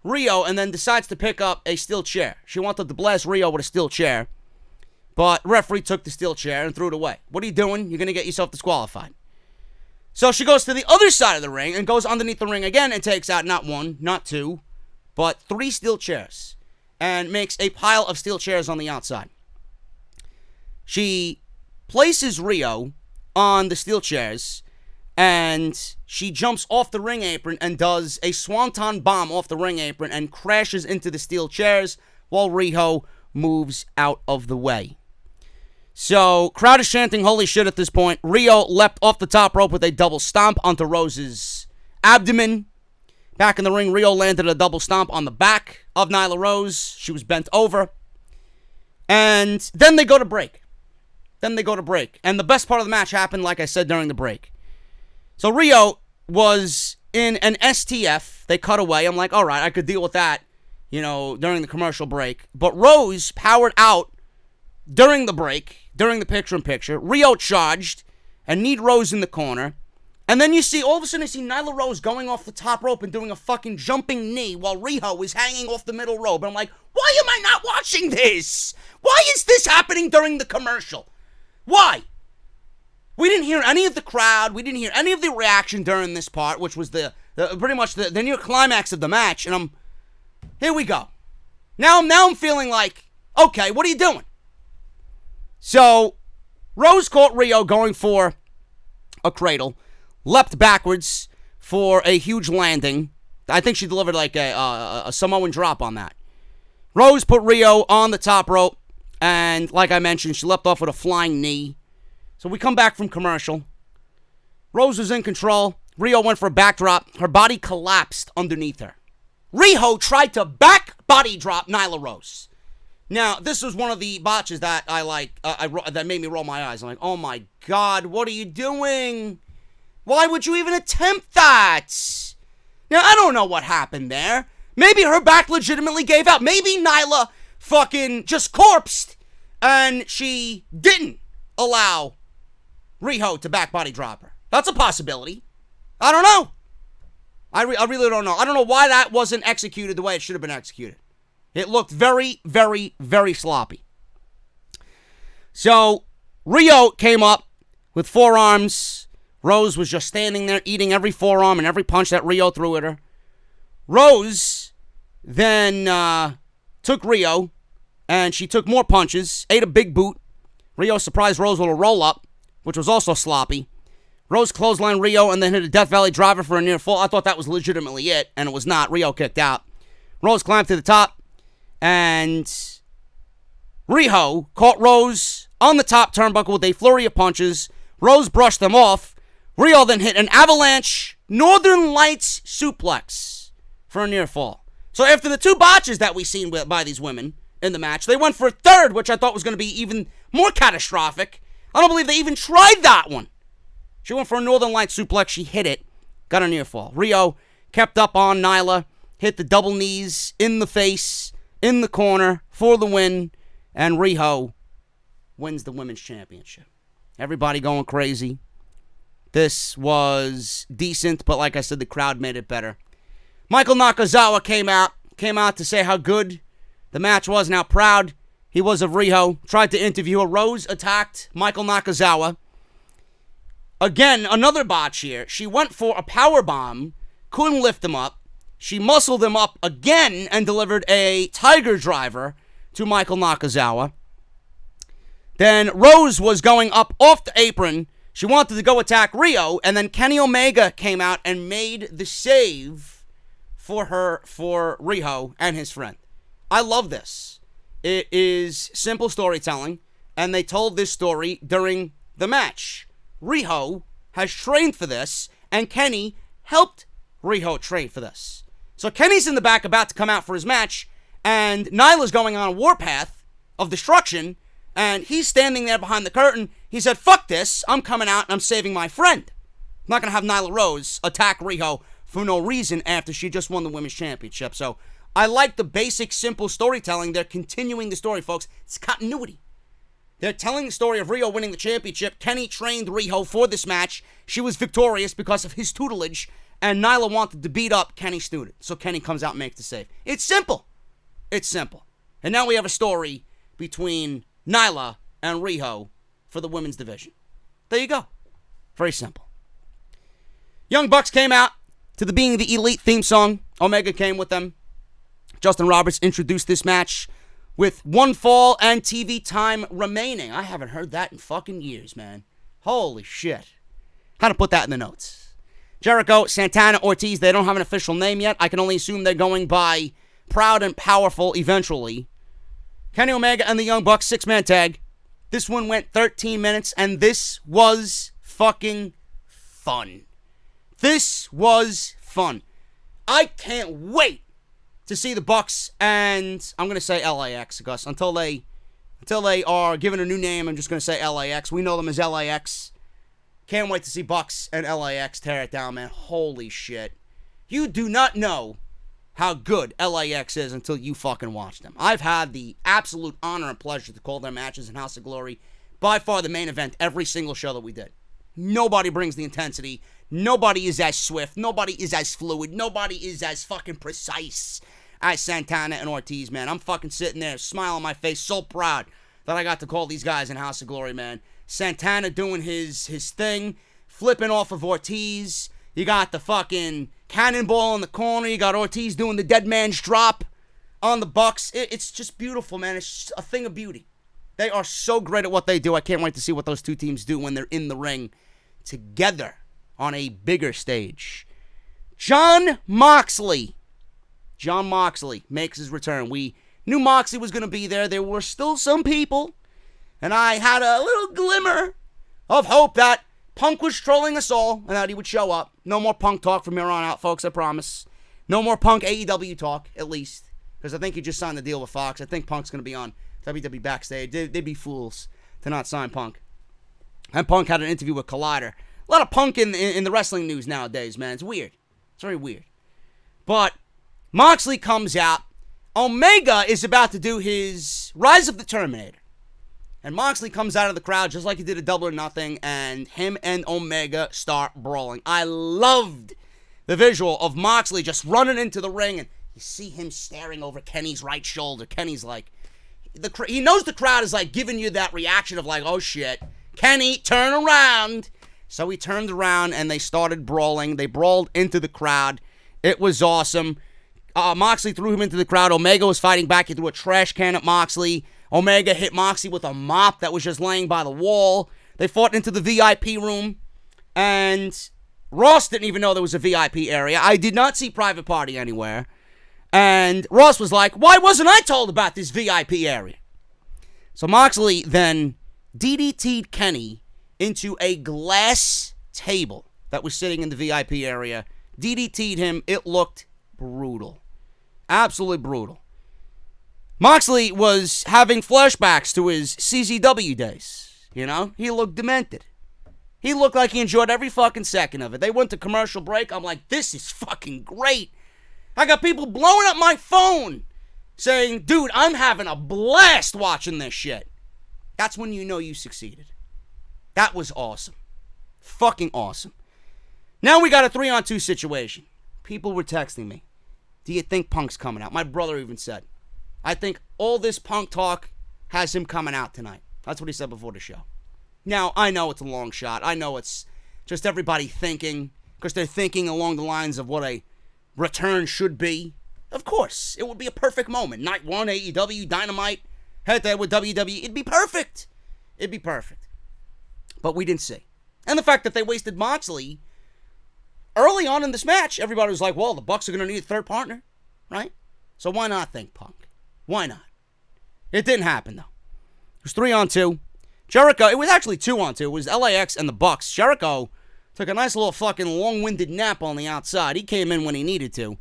Riho and then decides to pick up a steel chair. She wanted to blast Riho with a steel chair, but referee took the steel chair and threw it away. What are you doing? You're going to get yourself disqualified. So she goes to the other side of the ring and goes underneath the ring again and takes out not one, not two, but 3 steel chairs and makes a pile of steel chairs on the outside. She places Riho on the steel chairs, and she jumps off the ring apron and does a swanton bomb off the ring apron and crashes into the steel chairs while Riho moves out of the way. So, crowd is chanting holy shit at this point. Riho leapt off the top rope with a double stomp onto Rose's abdomen. Back in the ring, Riho landed a double stomp on the back of Nyla Rose. She was bent over. And then they go to break. And the best part of the match happened, like I said, during the break. So Riho was in an STF. They cut away. I'm like, all right, I could deal with that, during the commercial break. But Rose powered out during the break, during the picture-in-picture. Riho charged and kneed Rose in the corner. And then all of a sudden, I see Nyla Rose going off the top rope and doing a fucking jumping knee while Riho is hanging off the middle rope. And I'm like, why am I not watching this? Why is this happening during the commercial? Why? We didn't hear any of the crowd. We didn't hear any of the reaction during this part, which was pretty much the near climax of the match. And here we go. Now I'm feeling like, okay, what are you doing? So, Rose caught Riho going for a cradle, leapt backwards for a huge landing. I think she delivered like a Samoan drop on that. Rose put Riho on the top rope, and like I mentioned, she leapt off with a flying knee. So we come back from commercial. Rose was in control. Riho went for a backdrop. Her body collapsed underneath her. Riho tried to back body drop Nyla Rose. Now, this was one of the botches that that made me roll my eyes. I'm like, oh my God, what are you doing? Why would you even attempt that? Now, I don't know what happened there. Maybe her back legitimately gave out. Maybe Nyla fucking just corpsed and she didn't allow Riho to back body drop her. That's a possibility. I don't know. I really don't know. I don't know why that wasn't executed the way it should have been executed. It looked very, very, very sloppy. So, Riho came up with forearms. Rose was just standing there eating every forearm and every punch that Riho threw at her. Rose then took Riho, and she took more punches, ate a big boot. Riho surprised Rose with a roll-up, which was also sloppy. Rose clotheslined Riho and then hit a Death Valley driver for a near fall. I thought that was legitimately it, and it was not. Riho kicked out. Rose climbed to the top, and Riho caught Rose on the top turnbuckle with a flurry of punches. Rose brushed them off. Riho then hit an avalanche Northern Lights suplex for a near fall. So after the two botches that we seen by these women in the match, they went for a third, which I thought was going to be even more catastrophic. I don't believe they even tried that one. She went for a Northern Lights suplex. She hit it. Got a near fall. Riho kept up on Nyla. Hit the double knees in the face, in the corner for the win. And Riho wins the Women's Championship. Everybody going crazy. This was decent, but like I said, the crowd made it better. Michael Nakazawa came out to say how good the match was and how proud he was of Riho. Tried to interview her. Rose attacked Michael Nakazawa. Again, another botch here. She went for a powerbomb, couldn't lift him up. She muscled him up again and delivered a Tiger Driver to Michael Nakazawa. Then Rose was going up off the apron. She wanted to go attack Riho, and then Kenny Omega came out and made the save for Riho and his friend. I love this. It is simple storytelling, and they told this story during the match. Riho has trained for this, and Kenny helped Riho train for this. So Kenny's in the back about to come out for his match, and Nyla's going on a warpath of destruction, and he's standing there behind the curtain. He said, fuck this, I'm coming out and I'm saving my friend. I'm not going to have Nyla Rose attack Riho for no reason after she just won the Women's Championship. So I like the basic, simple storytelling. They're continuing the story, folks. It's continuity. They're telling the story of Riho winning the championship. Kenny trained Riho for this match. She was victorious because of his tutelage, and Nyla wanted to beat up Kenny's student. So Kenny comes out and makes the save. It's simple. It's simple. And now we have a story between Nyla and Riho for the women's division. There you go. Very simple. Young Bucks came out to the Being the Elite theme song. Omega came with them. Justin Roberts introduced this match with one fall and TV time remaining. I haven't heard that in fucking years, man. Holy shit. How to put that in the notes. Jericho, Santana Ortiz, they don't have an official name yet. I can only assume they're going by Proud and Powerful eventually. Kenny Omega and the Young Bucks, 6-man tag. This one went 13 minutes, and this was fucking fun. This was fun. I can't wait to see the Bucks and I'm going to say LAX, Gus. Until they are given a new name, I'm just going to say LAX. We know them as LAX. Can't wait to see Bucks and LAX tear it down, man. Holy shit. You do not know how good LAX is until you fucking watch them. I've had the absolute honor and pleasure to call their matches in House of Glory. By far the main event every single show that we did. Nobody brings the intensity. Nobody is as swift. Nobody is as fluid. Nobody is as fucking precise as Santana and Ortiz, man. I'm fucking sitting there, smile on my face, so proud that I got to call these guys in House of Glory, man. Santana doing his thing, flipping off of Ortiz. You got the fucking cannonball in the corner. You got Ortiz doing the dead man's drop on the Bucks. It's just beautiful, man. It's just a thing of beauty. They are so great at what they do. I can't wait to see what those two teams do when they're in the ring together on a bigger stage. Jon Moxley makes his return. We knew Moxley was going to be there. There were still some people, and I had a little glimmer of hope that Punk was trolling us all and that he would show up. No more Punk talk from here on out, folks, I promise. No more Punk AEW talk, at least, because I think he just signed the deal with Fox. I think Punk's going to be on WWE Backstage. They'd be fools to not sign Punk. And Punk had an interview with Collider. A lot of Punk in the wrestling news nowadays, man. It's weird. It's very weird. But Moxley comes out. Omega is about to do his Rise of the Terminator. And Moxley comes out of the crowd just like he did a Double or Nothing, and him and Omega start brawling. I loved the visual of Moxley just running into the ring, and you see him staring over Kenny's right shoulder. Kenny's like, he knows the crowd is like giving you that reaction of like, oh shit, Kenny, turn around. So he turned around and they started brawling. They brawled into the crowd. It was awesome. Moxley threw him into the crowd. Omega was fighting back. He threw a trash can at Moxley. Omega hit Moxley with a mop that was just laying by the wall. They fought into the VIP room. And Ross didn't even know there was a VIP area. I did not see Private Party anywhere. And Ross was like, why wasn't I told about this VIP area? So Moxley then DDT'd Kenny into a glass table that was sitting in the VIP area. DDT'd him. It looked brutal. Absolutely brutal. Moxley was having flashbacks to his CZW days. You know? He looked demented. He looked like he enjoyed every fucking second of it. They went to commercial break. I'm like, this is fucking great. I got people blowing up my phone saying, dude, I'm having a blast watching this shit. That's when you know you succeeded. That was awesome. Fucking awesome. Now we got a 3-on-2 situation. People were texting me. Do you think Punk's coming out? My brother even said, I think all this Punk talk has him coming out tonight. That's what he said before the show. Now, I know it's a long shot. I know it's just everybody thinking, because they're thinking along the lines of what a return should be. Of course, it would be a perfect moment. Night 1, AEW Dynamite, head-to-head with WWE. It'd be perfect. It'd be perfect. But we didn't see. And the fact that they wasted Moxley early on in this match, everybody was like, well, the Bucks are going to need a third partner, right? So why not think Punk? Why not? It didn't happen, though. It was 3-on-2. Jericho, it was actually 2-on-2. It was LAX and the Bucks. Jericho took a nice little fucking long-winded nap on the outside. He came in when he needed to.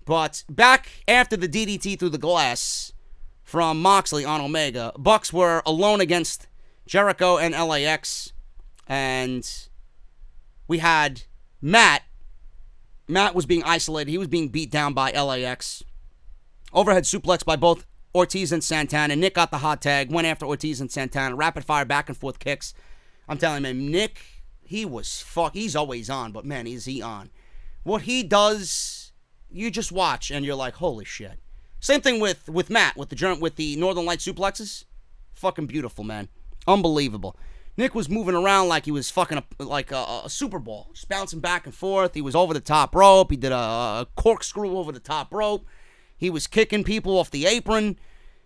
But back after the DDT through the glass from Moxley on Omega, Bucks were alone against Jericho and LAX. And we had Matt. Matt was being isolated. He was being beat down by LAX. Overhead suplex by both Ortiz and Santana. Nick got the hot tag, went after Ortiz and Santana. Rapid fire back and forth kicks. I'm telling you, man, Nick, he's always on, but man, is he on. What he does, you just watch and you're like, holy shit. Same thing with Matt, with the Northern Light suplexes. Fucking beautiful, man. Unbelievable. Nick was moving around like he was fucking like a Super Bowl. Just bouncing back and forth. He was over the top rope. He did a corkscrew over the top rope. He was kicking people off the apron.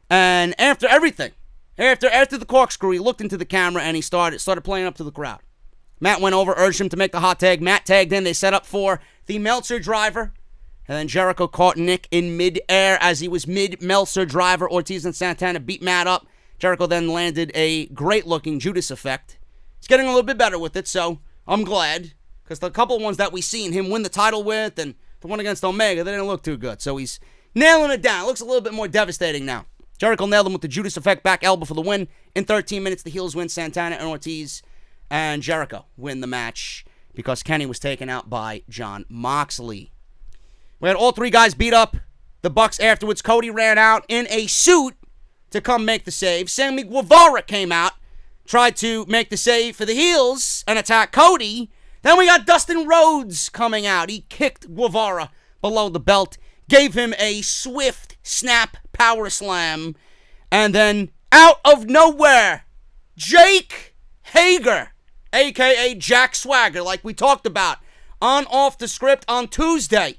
And after everything, after the corkscrew, he looked into the camera and he started playing up to the crowd. Matt went over, urged him to make the hot tag. Matt tagged in. They set up for the Meltzer driver. And then Jericho caught Nick in mid-air as he was mid-Meltzer driver. Ortiz and Santana beat Matt up. Jericho then landed a great-looking Judas effect. He's getting a little bit better with it, so I'm glad. Because the couple ones that we seen him win the title with and the one against Omega, they didn't look too good. So he's nailing it down. It looks a little bit more devastating now. Jericho nailed him with the Judas effect back elbow for the win. In 13 minutes, the heels win. Santana and Ortiz and Jericho win the match because Kenny was taken out by Jon Moxley. We had all three guys beat up. The Bucks afterwards. Cody ran out in a suit to come make the save. Sammy Guevara came out tried to make the save for the heels and attack Cody. Then we got Dustin Rhodes coming out. He kicked Guevara below the belt, gave him a swift snap power slam, and then out of nowhere, Jake Hager, a.k.a. Jack Swagger, like we talked about on Off the Script on Tuesday.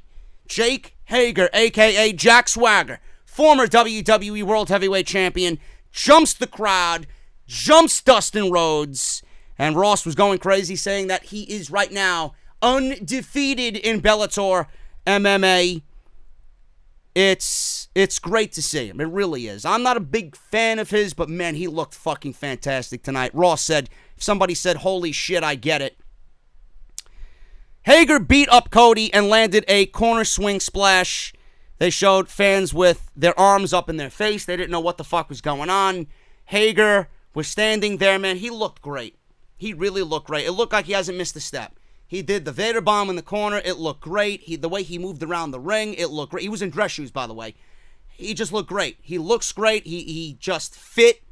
Jake Hager, a.k.a. Jack Swagger, former WWE World Heavyweight Champion, jumps the crowd, jumps Dustin Rhodes, and Ross was going crazy saying that he is right now undefeated in Bellator MMA. It's great to see him. It really is. I'm not a big fan of his, but man, he looked fucking fantastic tonight. Ross said, if somebody said, holy shit, I get it. Hager beat up Cody and landed a corner swing splash. They showed fans with their arms up in their face. They didn't know what the fuck was going on. Hager was standing there, man. He looked great. He really looked great. It looked like he hasn't missed a step. He did the Vader bomb in the corner. It looked great. The way he moved around the ring, it looked great. He was in dress shoes, by the way. He just looked great. He looks great. He just fit.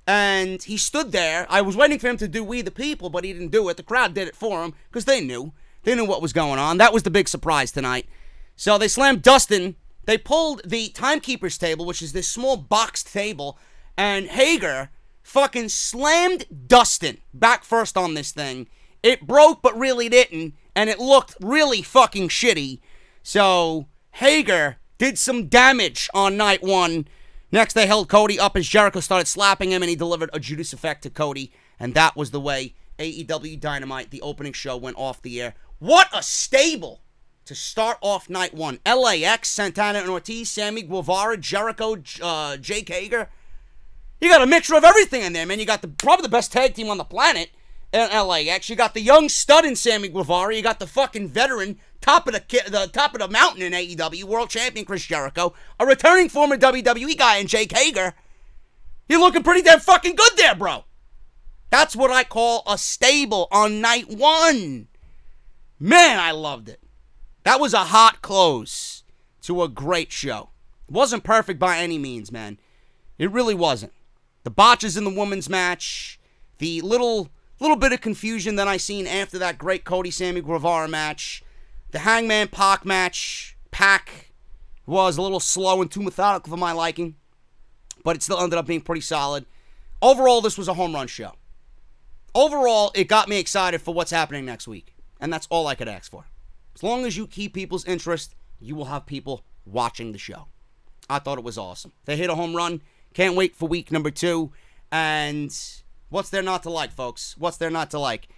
And he stood there. I was waiting for him to do We the People, but he didn't do it. The crowd did it for him because they knew. They knew what was going on. That was the big surprise tonight. So they slammed Dustin. They pulled the timekeeper's table, which is this small boxed table, and Hager fucking slammed Dustin back first on this thing. It broke, but really didn't, and it looked really fucking shitty. So Hager did some damage on night one. Next, they held Cody up as Jericho started slapping him, and he delivered a Judas effect to Cody, and that was the way AEW Dynamite, the opening show, went off the air. What a stable to start off night one. LAX, Santana and Ortiz, Sammy Guevara, Jericho, Jake Hager. You got a mixture of everything in there, man. You got probably the best tag team on the planet in LAX. You got the young stud in Sammy Guevara. You got the fucking veteran, top of the mountain in AEW, world champion Chris Jericho. A returning former WWE guy in Jake Hager. You're looking pretty damn fucking good there, bro. That's what I call a stable on night one. Man, I loved it. That was a hot close to a great show. It wasn't perfect by any means, man. It really wasn't. The botches in the women's match, the little bit of confusion that I seen after that great Cody Sammy Guevara match, the Hangman Pac match, Pac was a little slow and too methodical for my liking, but it still ended up being pretty solid. Overall, this was a home run show. Overall, it got me excited for what's happening next week. And that's all I could ask for. As long as you keep people's interest, you will have people watching the show. I thought it was awesome. They hit a home run. Can't wait for week number 2. And what's there not to like, folks? What's there not to like?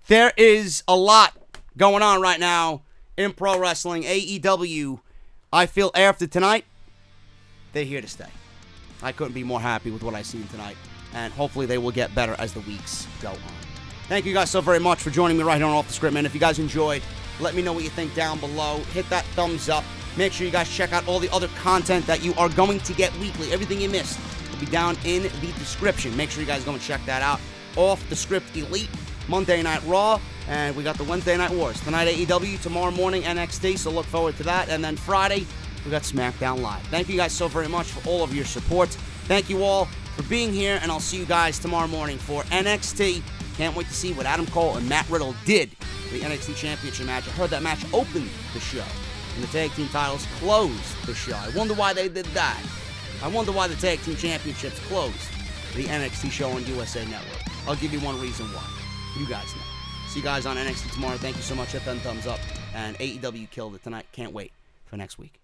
There is a lot going on right now in pro wrestling. AEW, I feel after tonight, they're here to stay. I couldn't be more happy with what I've seen tonight. And hopefully they will get better as the weeks go on. Thank you guys so very much for joining me right here on Off the Script, man. If you guys enjoyed, let me know what you think down below. Hit that thumbs up. Make sure you guys check out all the other content that you are going to get weekly. Everything you missed will be down in the description. Make sure you guys go and check that out. Off the Script Elite, Monday Night Raw, and we got the Wednesday Night Wars. Tonight AEW, tomorrow morning NXT, so look forward to that. And then Friday, we got SmackDown Live. Thank you guys so very much for all of your support. Thank you all for being here, and I'll see you guys tomorrow morning for NXT. Can't wait to see what Adam Cole and Matt Riddle did for the NXT Championship match. I heard that match opened the show, and the tag team titles closed the show. I wonder why they did that. I wonder why the tag team championships closed the NXT show on USA Network. I'll give you one reason why. You guys know. See you guys on NXT tomorrow. Thank you so much. Hit that thumbs up. And AEW killed it tonight. Can't wait for next week.